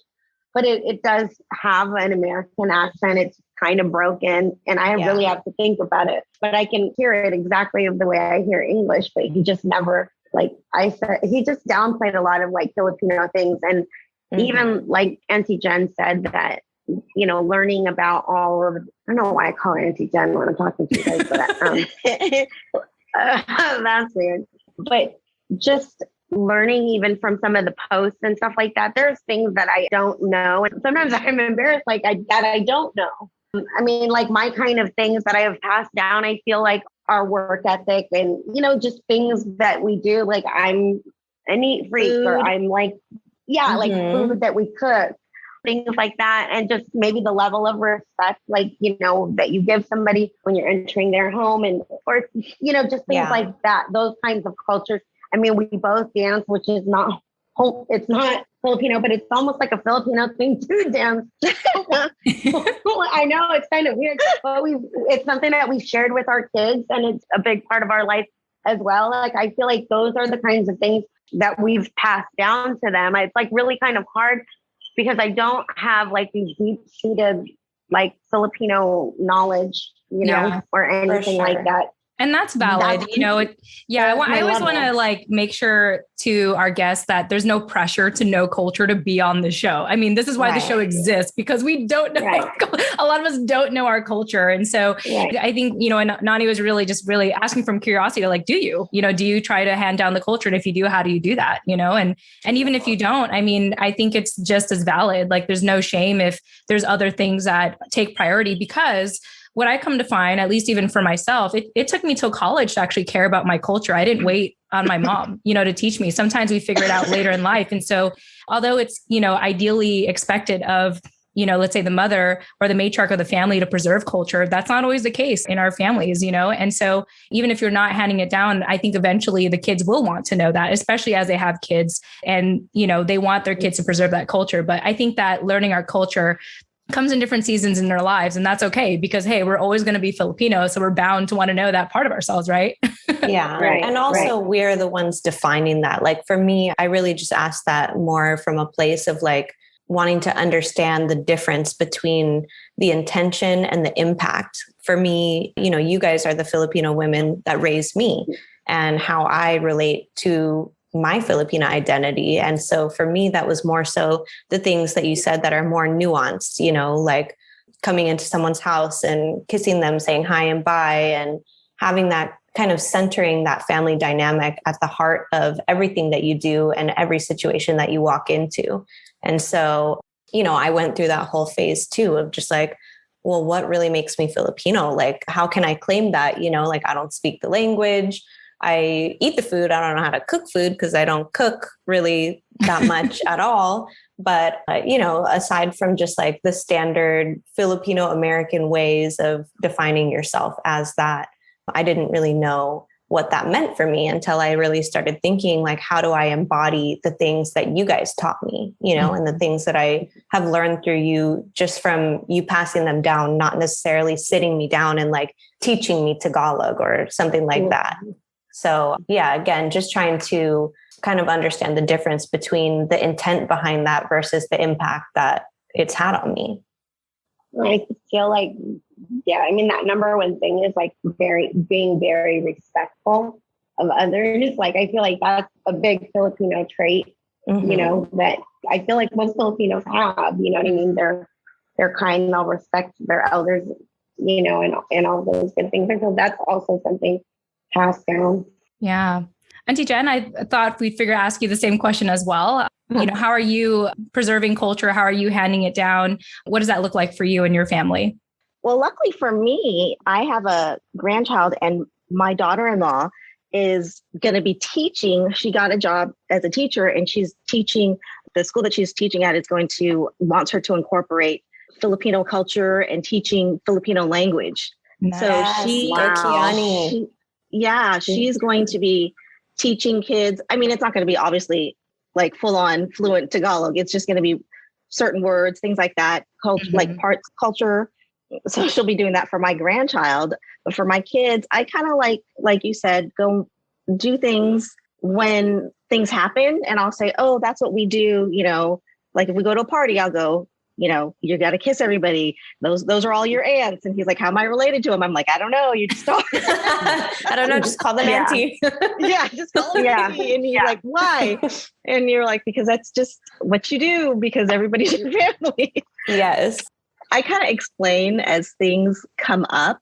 but it does have an American accent. It's kind of broken and I really have to think about it, but I can hear it exactly the way I hear English, but he just never, like I said, he just downplayed a lot of like Filipino things. And even like Auntie Jen said that, you know, learning about all of, I don't know why I call her Auntie Jen when I'm talking to you guys, but that's weird. But just learning even from some of the posts and stuff like that, there's things that I don't know. And sometimes I'm embarrassed that I don't know. I mean, like my kind of things that I have passed down, I feel like our work ethic and, you know, just things that we do. Like I'm a neat freak or I'm like, like food that we cook, things like that. And just maybe the level of respect, like, you know, that you give somebody when you're entering their home and, or, you know, just things like that, those kinds of cultures. I mean, we both dance, which is not, it's not Filipino, but it's almost like a Filipino thing to dance. I know it's kind of weird, but it's something that we've shared with our kids and it's a big part of our life as well. Like, I feel like those are the kinds of things that we've passed down to them. It's like really kind of hard because I don't have like these deep seated like Filipino knowledge, you know, or anything like that. And that's valid. You know, I always want to like make sure to our guests that there's no pressure to know culture to be on the show. I mean, this is why the show exists, because we don't know, a lot of us don't know our culture. And so I think, you know, and Nani was really asking from curiosity to like, do you try to hand down the culture? And if you do, how do you do that? You know, and even if you don't, I mean, I think it's just as valid. Like there's no shame if there's other things that take priority, because what I come to find, at least even for myself, it took me till college to actually care about my culture. I didn't wait on my mom, you know, to teach me. Sometimes we figure it out later in life. And so although it's, you know, ideally expected of, you know, let's say the mother or the matriarch of the family to preserve culture, that's not always the case in our families, you know? And so even if you're not handing it down, I think eventually the kids will want to know that, especially as they have kids and, you know, they want their kids to preserve that culture. But I think that learning our culture comes in different seasons in their lives. And that's okay because, hey, we're always going to be Filipino. So we're bound to want to know that part of ourselves, right? And also we're the ones defining that. Like for me, I really just ask that more from a place of like wanting to understand the difference between the intention and the impact. For me, you know, you guys are the Filipino women that raised me and how I relate to my Filipino identity. And so for me, that was more so the things that you said that are more nuanced, you know, like coming into someone's house and kissing them, saying hi and bye, and having that kind of centering that family dynamic at the heart of everything that you do and every situation that you walk into. And so, you know, I went through that whole phase too of just like, well, what really makes me Filipino? Like, how can I claim that? You know, like I don't speak the language. I eat the food. I don't know how to cook food because I don't cook really that much at all. But, you know, aside from just like the standard Filipino American ways of defining yourself as that, I didn't really know what that meant for me until I really started thinking like, how do I embody the things that you guys taught me, you know, and the things that I have learned through you, just from you passing them down, not necessarily sitting me down and like teaching me Tagalog or something like that. So yeah, again, just trying to kind of understand the difference between the intent behind that versus the impact that it's had on me. I feel like, that number one thing is like being very respectful of others. Like, I feel like that's a big Filipino trait, that I feel like most Filipinos have, you know what I mean? They're kind, they'll respect their elders, and all those good things. And so that's also something passed down. Yeah. Auntie Jen, I thought we'd ask you the same question as well. How are you preserving culture? How are you handing it down? What does that look like for you and your family? Well, luckily for me, I have a grandchild, and my daughter-in-law is going to be teaching. She got a job as a teacher, and she's teaching. The school that she's teaching at wants her to incorporate Filipino culture and teaching Filipino language. Nice. So she's going to be teaching kids. I mean, it's not going to be obviously like full on fluent Tagalog. It's just going to be certain words, things like that, like parts culture. So she'll be doing that for my grandchild. But for my kids, I kind of like you said, go do things when things happen. And I'll say, oh, that's what we do. Like if we go to a party, I'll go, you got to kiss everybody. Those are all your aunts. And he's like, how am I related to him? I'm like, I don't know. You just don't. I don't know. Just call them Auntie. Just call them Auntie. And he's like, why? And you're like, because that's just what you do, because everybody's your family. Yes. I kind of explain as things come up.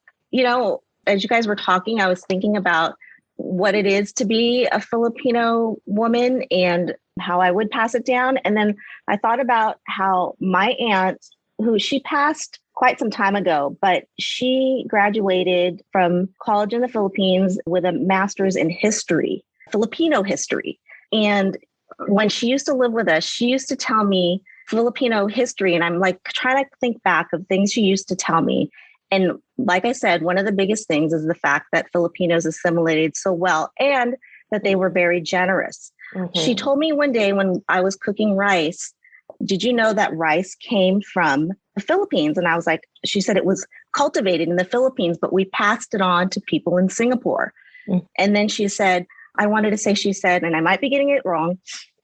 As you guys were talking, I was thinking about what it is to be a Filipino woman and how I would pass it down. And then I thought about how my aunt, who she passed quite some time ago, but she graduated from college in the Philippines with a master's in history, Filipino history. And when she used to live with us, she used to tell me Filipino history. And I'm like trying to think back of things she used to tell me. And like I said, one of the biggest things is the fact that Filipinos assimilated so well and that they were very generous. Mm-hmm. She told me one day when I was cooking rice, did you know that rice came from the Philippines? And I was like, she said it was cultivated in the Philippines, but we passed it on to people in Singapore. Mm-hmm. And then she said, she said, and I might be getting it wrong,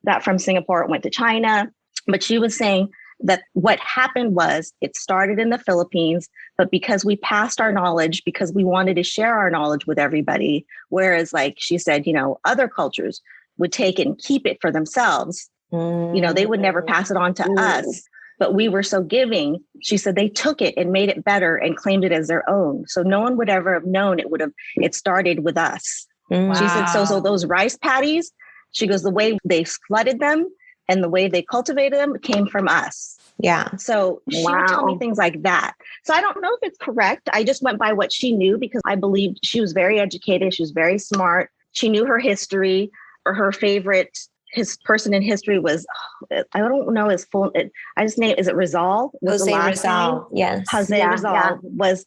that from Singapore it went to China. But she was saying that what happened was it started in the Philippines, but because we passed our knowledge, because we wanted to share our knowledge with everybody, whereas like she said, other cultures would take it and keep it for themselves. They would never pass it on to us, but we were so giving. She said they took it and made it better and claimed it as their own. So no one would ever have known it started with us. Wow. She said, so those rice paddies, she goes, the way they flooded them and the way they cultivated them came from us. Yeah. So she would tell me things like that. So I don't know if it's correct. I just went by what she knew because I believed she was very educated. She was very smart. She knew her history, or her favorite person in history was, I don't know his full, I just named, is it Rizal? Jose Rizal. Yes. Jose Rizal was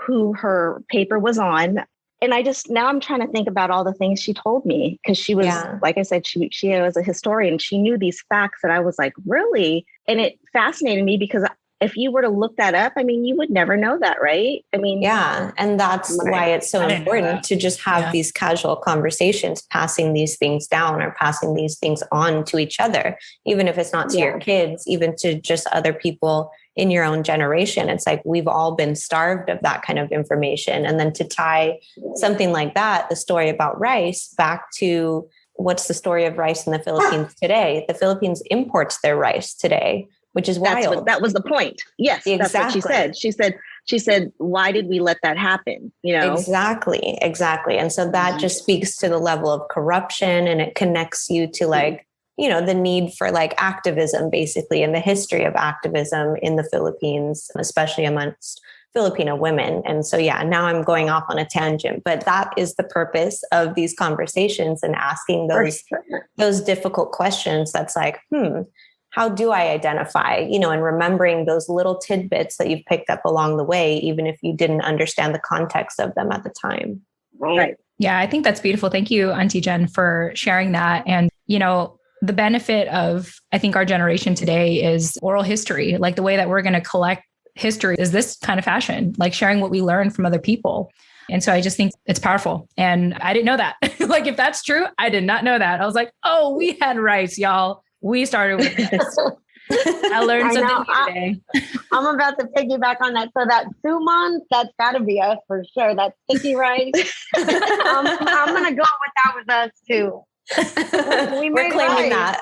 who her paper was on. And now I'm trying to think about all the things she told me, because she was, like I said, she was a historian. She knew these facts that I was like, really? And it fascinated me because if you were to look that up, I mean, you would never know that, right? I mean, yeah. And that's why it's so important to just have these casual conversations, passing these things down or passing these things on to each other, even if it's not to your kids, even to just other people in your own generation. It's like we've all been starved of that kind of information. And then to tie something like that, the story about rice, back to what's the story of rice in the Philippines today? The Philippines imports their rice today, which is wild. That was the point. Yes, exactly. That's what she said. She said, why did we let that happen? Exactly. And so that just speaks to the level of corruption, and it connects you to the need for activism, basically, and the history of activism in the Philippines, especially amongst Filipino women. And so, now I'm going off on a tangent, but that is the purpose of these conversations and asking those difficult questions. That's like, how do I identify, and remembering those little tidbits that you've picked up along the way, even if you didn't understand the context of them at the time. Right. Yeah, I think that's beautiful. Thank you, Auntie Jen, for sharing that. And, the benefit of, I think, our generation today is oral history, like the way that we're going to collect history is this kind of fashion, like sharing what we learn from other people. And so I just think it's powerful. And I didn't know that. Like, if that's true, I did not know that. I was like, oh, we had rice, y'all. We started with this. I learned something new today. I'm about to piggyback on that. So that suman, that's got to be us for sure. That sticky rice. I'm going to go with that with us too. We're claiming that.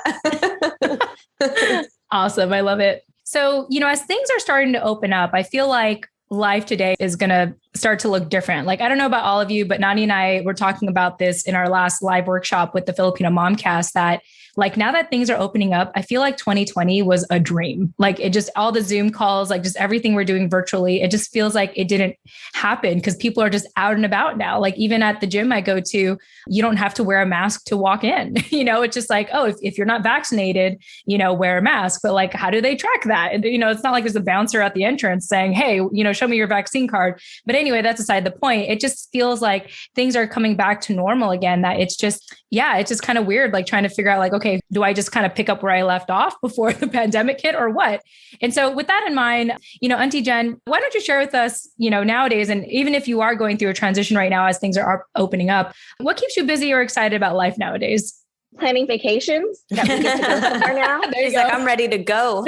Awesome. I love it. So, as things are starting to open up, I feel like life today is going to start to look different. Like, I don't know about all of you, but Nani and I were talking about this in our last live workshop with the Filipino Momcast, that like, now that things are opening up, I feel like 2020 was a dream. Like, it just, all the Zoom calls, like just everything we're doing virtually, it just feels like it didn't happen because people are just out and about now. Like, even at the gym I go to, you don't have to wear a mask to walk in. It's just like, oh, if you're not vaccinated, wear a mask. But like, how do they track that? And, it's not like there's a bouncer at the entrance saying, hey, show me your vaccine card. But anyway, that's aside the point. It just feels like things are coming back to normal again, that it's just kind of weird, like trying to figure out like, okay, do I just kind of pick up where I left off before the pandemic hit or what? And so with that in mind, Auntie Jen, why don't you share with us, nowadays, and even if you are going through a transition right now as things are opening up, what keeps you busy or excited about life nowadays? Planning vacations that we get to go somewhere now. She's like, I'm ready to go.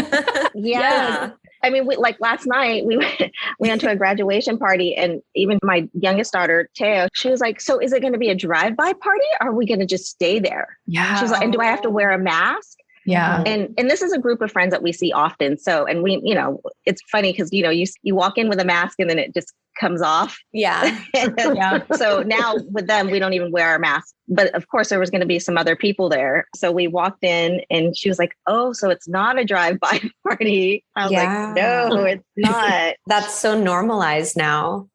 Yeah. I mean, last night we went to a graduation party, and even my youngest daughter, Teo, she was like, so is it going to be a drive-by party? Or are we going to just stay there? Yeah. She's like, and do I have to wear a mask? Yeah. And this is a group of friends that we see often. So, and we, it's funny because, you walk in with a mask and then it just comes off. Yeah. Yeah. So now with them, we don't even wear our masks. But of course, there was going to be some other people there. So we walked in and she was like, oh, so it's not a drive-by party. I was like, no, it's not. That's so normalized now.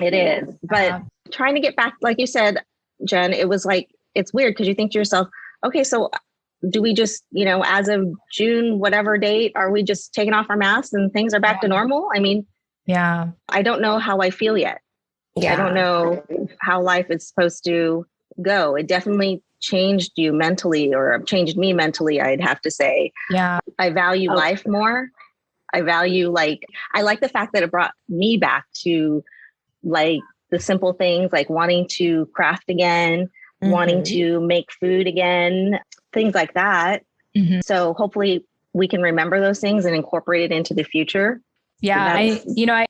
It is. But trying to get back, like you said, Jen, it was like, it's weird because you think to yourself, okay, so do we just, as of June, whatever date, are we just taking off our masks and things are back to normal? I mean, I don't know how I feel yet. I don't know how life is supposed to go. It definitely changed you mentally, or changed me mentally, I'd have to say. Yeah. I value life more. I value I like the fact that it brought me back to like the simple things, like wanting to craft again, wanting to make food again, things like that. Mm-hmm. So hopefully we can remember those things and incorporate it into the future. Yeah.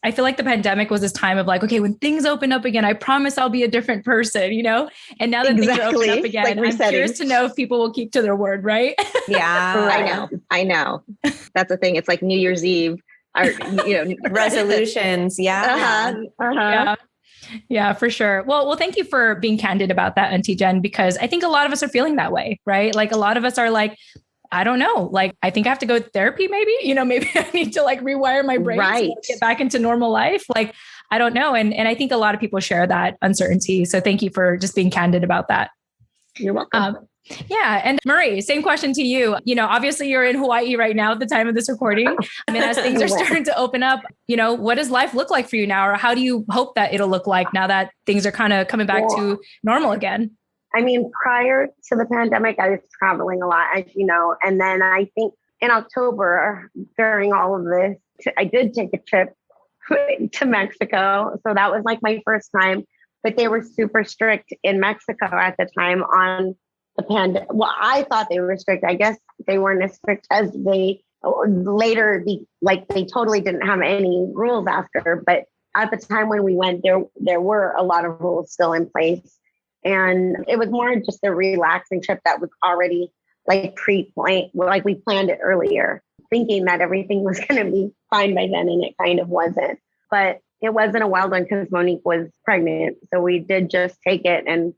I feel like the pandemic was this time of like, okay, when things open up again, I promise I'll be a different person, and now that things are open up again, I'm curious to know if people will keep to their word, right? Yeah. I know. That's the thing. It's like New Year's Eve, or, resolutions. Yeah. Yeah, for sure. Well, thank you for being candid about that, Auntie Jen, because I think a lot of us are feeling that way, right? Like a lot of us are like, I don't know, like, I think I have to go to therapy, maybe, maybe I need to like rewire my brain to get back into normal life. Like, I don't know. And I think a lot of people share that uncertainty. So thank you for just being candid about that. You're welcome. Yeah. And Marie, same question to you. Obviously you're in Hawaii right now at the time of this recording. I mean, as things are starting to open up, what does life look like for you now? Or how do you hope that it'll look like now that things are kind of coming back to normal again? I mean, prior to the pandemic, I was traveling a lot, as you know. And then I think in October, during all of this, I did take a trip to Mexico. So that was like my first time. But they were super strict in Mexico at the time on the pandemic. Well, I thought they were strict. I guess they weren't as strict as they later, they totally didn't have any rules after. But at the time when we went, there were a lot of rules still in place. And it was more just a relaxing trip that was already like pre-planned, like we planned it earlier, thinking that everything was going to be fine by then, and it kind of wasn't. But it wasn't a wild one because Monique was pregnant. So we did just take it and,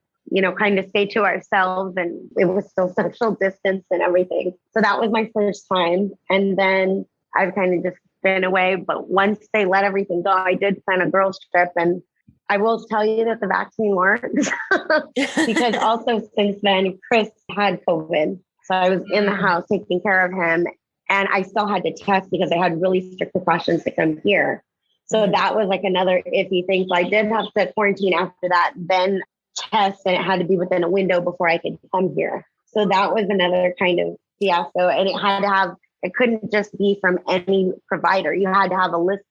kind of stay to ourselves, and it was still social distance and everything. So that was my first time. And then I've kind of just been away. But once they let everything go, I did plan a girls trip, and I will tell you that the vaccine works because also since then, Chris had COVID. So I was in the house taking care of him, and I still had to test because I had really strict precautions to come here. So that was like another iffy thing. So I did have to quarantine after that, then test, and it had to be within a window before I could come here. So that was another kind of fiasco. And it couldn't just be from any provider. You had to have a list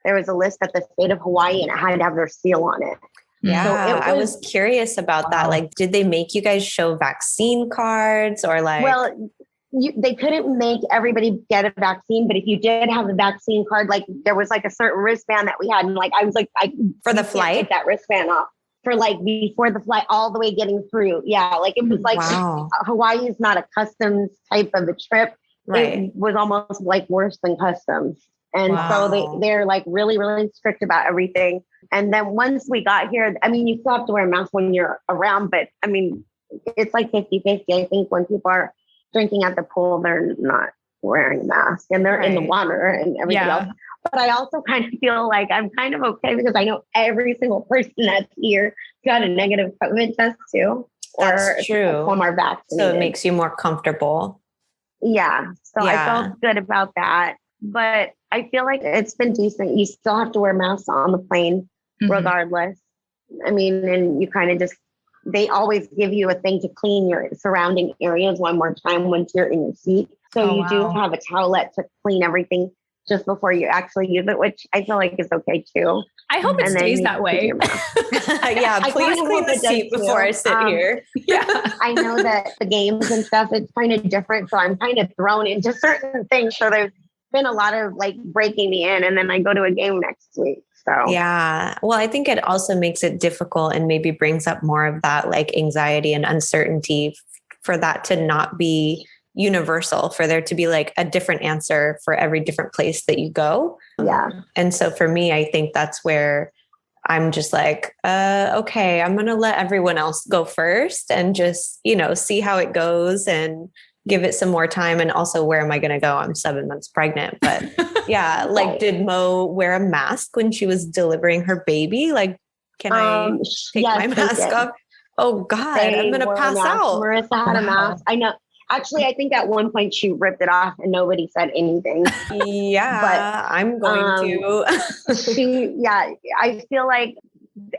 there was a list at the state of Hawaii and it had to have their seal on it. Yeah. So I was curious about that. Like, did they make you guys show vaccine cards or like? Well, they couldn't make everybody get a vaccine, but if you did have a vaccine card, like there was like a certain wristband that we had. And like, I was like, for the flight, take that wristband off for like before the flight, all the way getting through. Yeah. Like it was like, Hawaii is not a customs type of a trip. Right. It was almost like worse than customs. And so they're like really, really strict about everything. And then once we got here, I mean, you still have to wear a mask when you're around, but I mean, it's like 50-50. I think when people are drinking at the pool, they're not wearing a mask and they're in the water and everything else. But I also kind of feel like I'm kind of okay because I know every single person that's here got a negative COVID test too. That's true. Some are vaccinated. So it makes you more comfortable. Yeah. So I felt good about that. But I feel like it's been decent. You still have to wear masks on the plane regardless. I mean, and you kind of just, they always give you a thing to clean your surrounding areas one more time once you're in your seat. So you do have a towelette to clean everything just before you actually use it, which I feel like is okay too. I hope it stays that way. Yeah, please clean the seat before I sit here. Yeah, I know that the games and stuff, it's kind of different. So I'm kind of thrown into certain things. So there's been a lot of like breaking me in, and then I go to a game next week. So yeah, well, I think it also makes it difficult and maybe brings up more of that like anxiety and uncertainty for that to not be universal, for there to be like a different answer for every different place that you go. Yeah. And so for me, I think that's where I'm just like, okay, I'm going to let everyone else go first and just, see how it goes and give it some more time. And also, where am I going to go? I'm 7 months pregnant, but yeah, like did Mo wear a mask when she was delivering her baby? Like, can I take my mask off? Oh God, I'm going to pass out. Marissa had a mask. I know. Actually, I think at one point she ripped it off and nobody said anything. Yeah, but I'm going to. I feel like,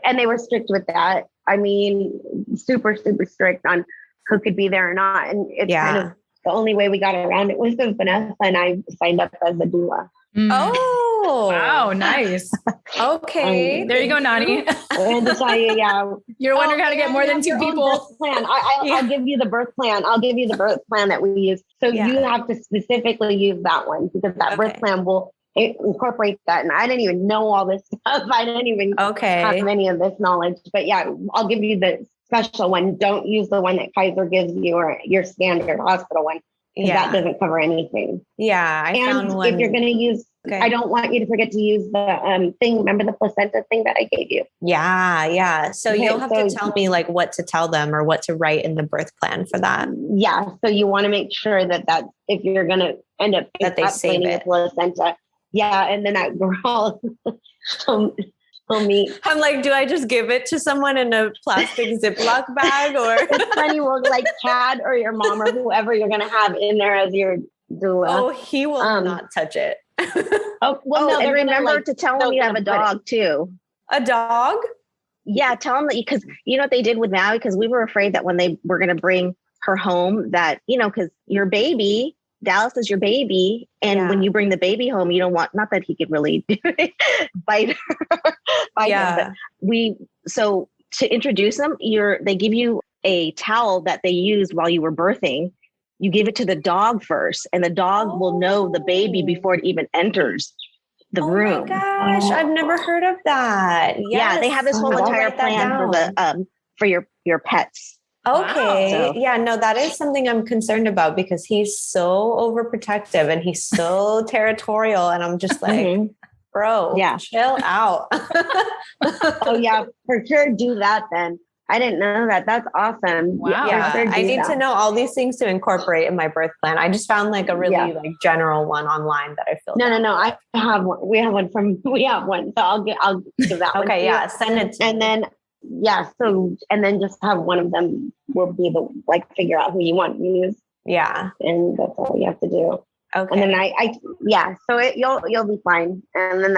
and they were strict with that. I mean, super, super strict on who could be there or not. And it's kind of the only way we got around it was when Vanessa and I signed up as a doula. Oh, wow. Nice. Okay. There you go, Nani. And to tell you, you're wondering how to get more than two people. Plan. I'll give you the birth plan. I'll give you the birth plan that we use. So you have to specifically use that one because that birth plan will incorporate that. And I didn't even know all this stuff. I didn't even have any of this knowledge, but I'll give you the special one. Don't use the one that Kaiser gives you or your standard hospital one. That doesn't cover anything. Yeah. I found one. If you're going to use, I don't want you to forget to use the thing. Remember the placenta thing that I gave you? Yeah. Yeah. So you'll have to tell me like what to tell them or what to write in the birth plan for that. Yeah. So you want to make sure that if you're going to end up that they save it. The placenta. Yeah. And then that girl, meet. I'm like, do I just give it to someone in a plastic Ziploc bag or? It's funny, well, like Chad or your mom or whoever you're going to have in there as your doula. Oh, he will not touch it. No, and remember to tell them you have a dog too. A dog? Yeah, tell them that because you know what they did with Maui, because we were afraid that when they were going to bring her home that, because your baby, Dallas is your baby. And when you bring the baby home, you don't want, not that he could really bite her. Her, but so to introduce them, they give you a towel that they used while you were birthing. You give it to the dog first, and the dog will know the baby before it even enters the room. Oh my gosh, I've never heard of that. Yes. Yeah, they have this whole entire plan for your pets. Okay. Wow. Yeah, no, that is something I'm concerned about because he's so overprotective and he's so territorial. And I'm just like, bro, chill out. Oh yeah, for sure. Do that then. I didn't know that. That's awesome. Wow. Yeah, I need to know all these things to incorporate in my birth plan. I just found like a really like general one online that I filled out. No. I have one. We have one. So I'll give that one. Okay. Yeah. Send it to me. And then, so, and then just have one of them will be figure out who you want to use. Yeah. And that's all you have to do. Okay. And then so you'll be fine. And then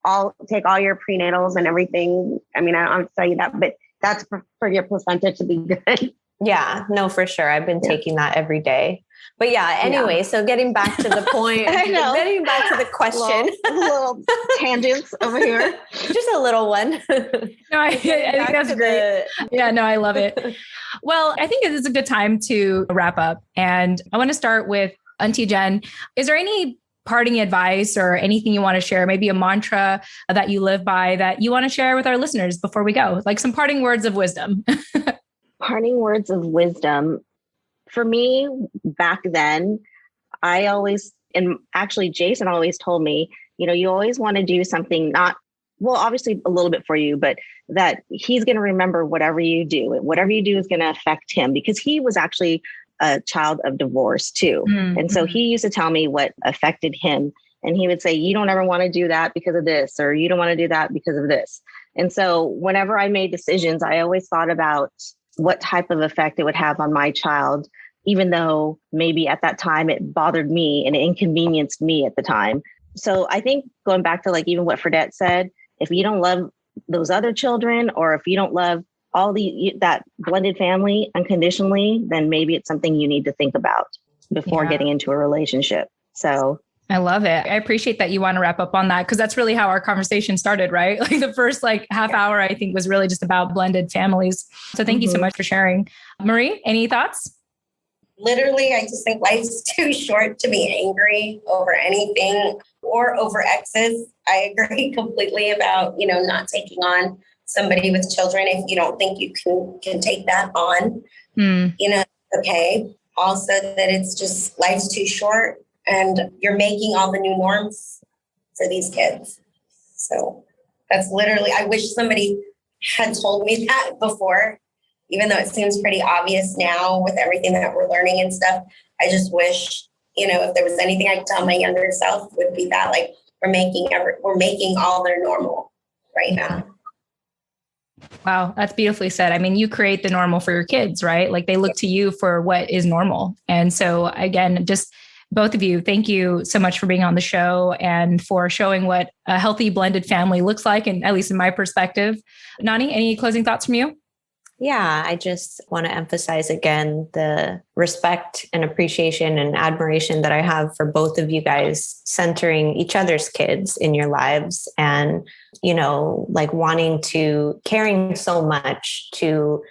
I'll take all your prenatals and everything. I mean, I don't tell you that, but that's for your placenta to be good. Yeah, no, for sure. I've been taking that every day. But yeah, anyway, so getting back to the point, getting back to the question. Little tangents over here. Just a little one. No, I think that's great. Yeah, no, I love it. Well, I think it is a good time to wrap up. And I want to start with Auntie Jen. Is there any parting advice or anything you want to share, maybe a mantra that you live by that you want to share with our listeners before we go? Like some parting words of wisdom. Parting words of wisdom. For me, back then, I always, and actually Jason always told me, you always want to do something obviously a little bit for you, but that he's going to remember whatever you do. Whatever you do is going to affect him, because he was actually a child of divorce too. Mm-hmm. And so he used to tell me what affected him. And he would say, you don't ever want to do that because of this, or you don't want to do that because of this. And so whenever I made decisions, I always thought about what type of effect it would have on my child, even though maybe at that time it bothered me and it inconvenienced me at the time. So I think going back to like even what Fredette said, if you don't love those other children, or if you don't love that blended family unconditionally, then maybe it's something you need to think about before getting into a relationship. So I love it. I appreciate that you want to wrap up on that, because that's really how our conversation started, right? Like the first half hour, I think, was really just about blended families. So thank you so much for sharing. Marie, any thoughts? Literally, I just think life's too short to be angry over anything or over exes. I agree completely about, not taking on somebody with children if you don't think you can take that on. Okay. Also that it's just life's too short and you're making all the new norms for these kids. So that's literally, I wish somebody had told me that before, even though it seems pretty obvious now with everything that we're learning and stuff. I just wish, if there was anything I could tell my younger self, would be that we're making all their normal right now. Wow, that's beautifully said. I mean, you create the normal for your kids, right? Like they look to you for what is normal. And so again, just both of you, thank you so much for being on the show and for showing what a healthy blended family looks like, and at least in my perspective. Nani, any closing thoughts from you? Yeah, I just want to emphasize again the respect and appreciation and admiration that I have for both of you guys centering each other's kids in your lives and, caring so much to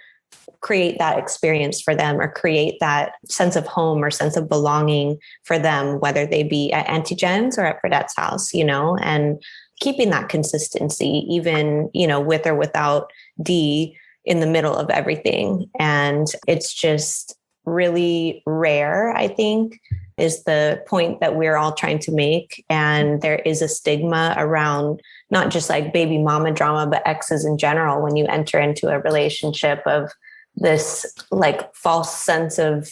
create that experience for them or create that sense of home or sense of belonging for them, whether they be at Auntie Jen's or at Fredette's house, and keeping that consistency, even, with or without D in the middle of everything. And it's just really rare, I think, is the point that we're all trying to make. And there is a stigma around not just like baby mama drama, but exes in general, when you enter into a relationship of this false sense of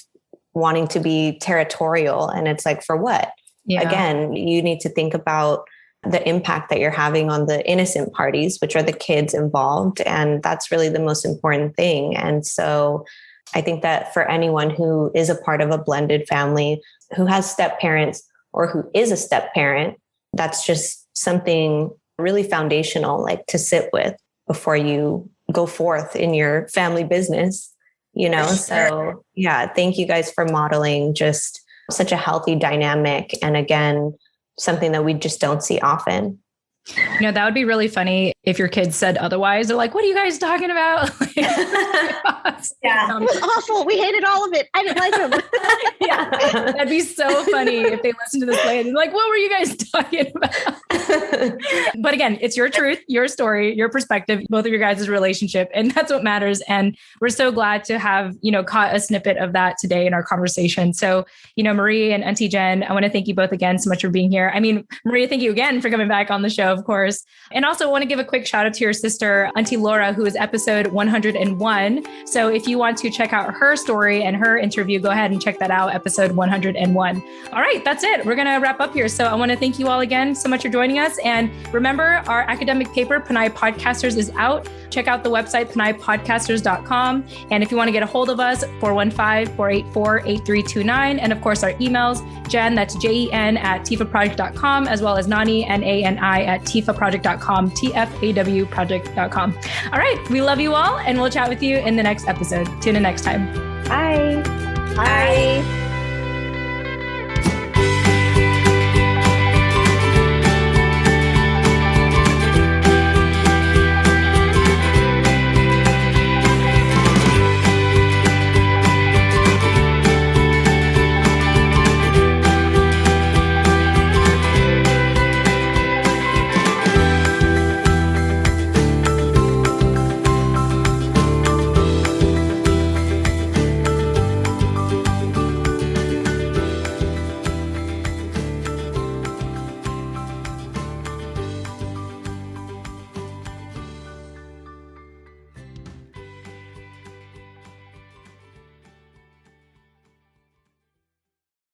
wanting to be territorial. And it's for what? Yeah. Again, you need to think about the impact that you're having on the innocent parties, which are the kids involved. And that's really the most important thing. And so I think that for anyone who is a part of a blended family, who has step parents or who is a step parent, that's just something really foundational, to sit with before you go forth in your family business, So yeah, thank you guys for modeling just such a healthy dynamic. And again, something that we just don't see often. That would be really funny if your kids said otherwise. They're like, what are you guys talking about? Yeah. It was awful. We hated all of it. I didn't like them. Yeah. That'd be so funny if they listened to this later. They're like, what were you guys talking about? But again, it's your truth, your story, your perspective, both of your guys' relationship. And that's what matters. And we're so glad to have, caught a snippet of that today in our conversation. So, Marie and Auntie Jen, I want to thank you both again so much for being here. I mean, Marie, thank you again for coming back on the show, of course. And also want to give a quick shout out to your sister, Auntie Laura, who is episode 101. So if you want to check out her story and her interview, go ahead and check that out, episode 101. All right, that's it. We're going to wrap up here. So I want to thank you all again so much for joining us. And remember, our academic paper, Panay Podcasters, is out. Check out the website, panaypodcasters.com. And if you want to get a hold of us, 415-484-8329. And of course, our emails, Jen, that's JEN at TFAWproject.com, as well as Nani, NANI at TFAWproject.com, TFAW project.com. All right. We love you all, and we'll chat with you in the next episode. Tune in next time. Bye. Bye.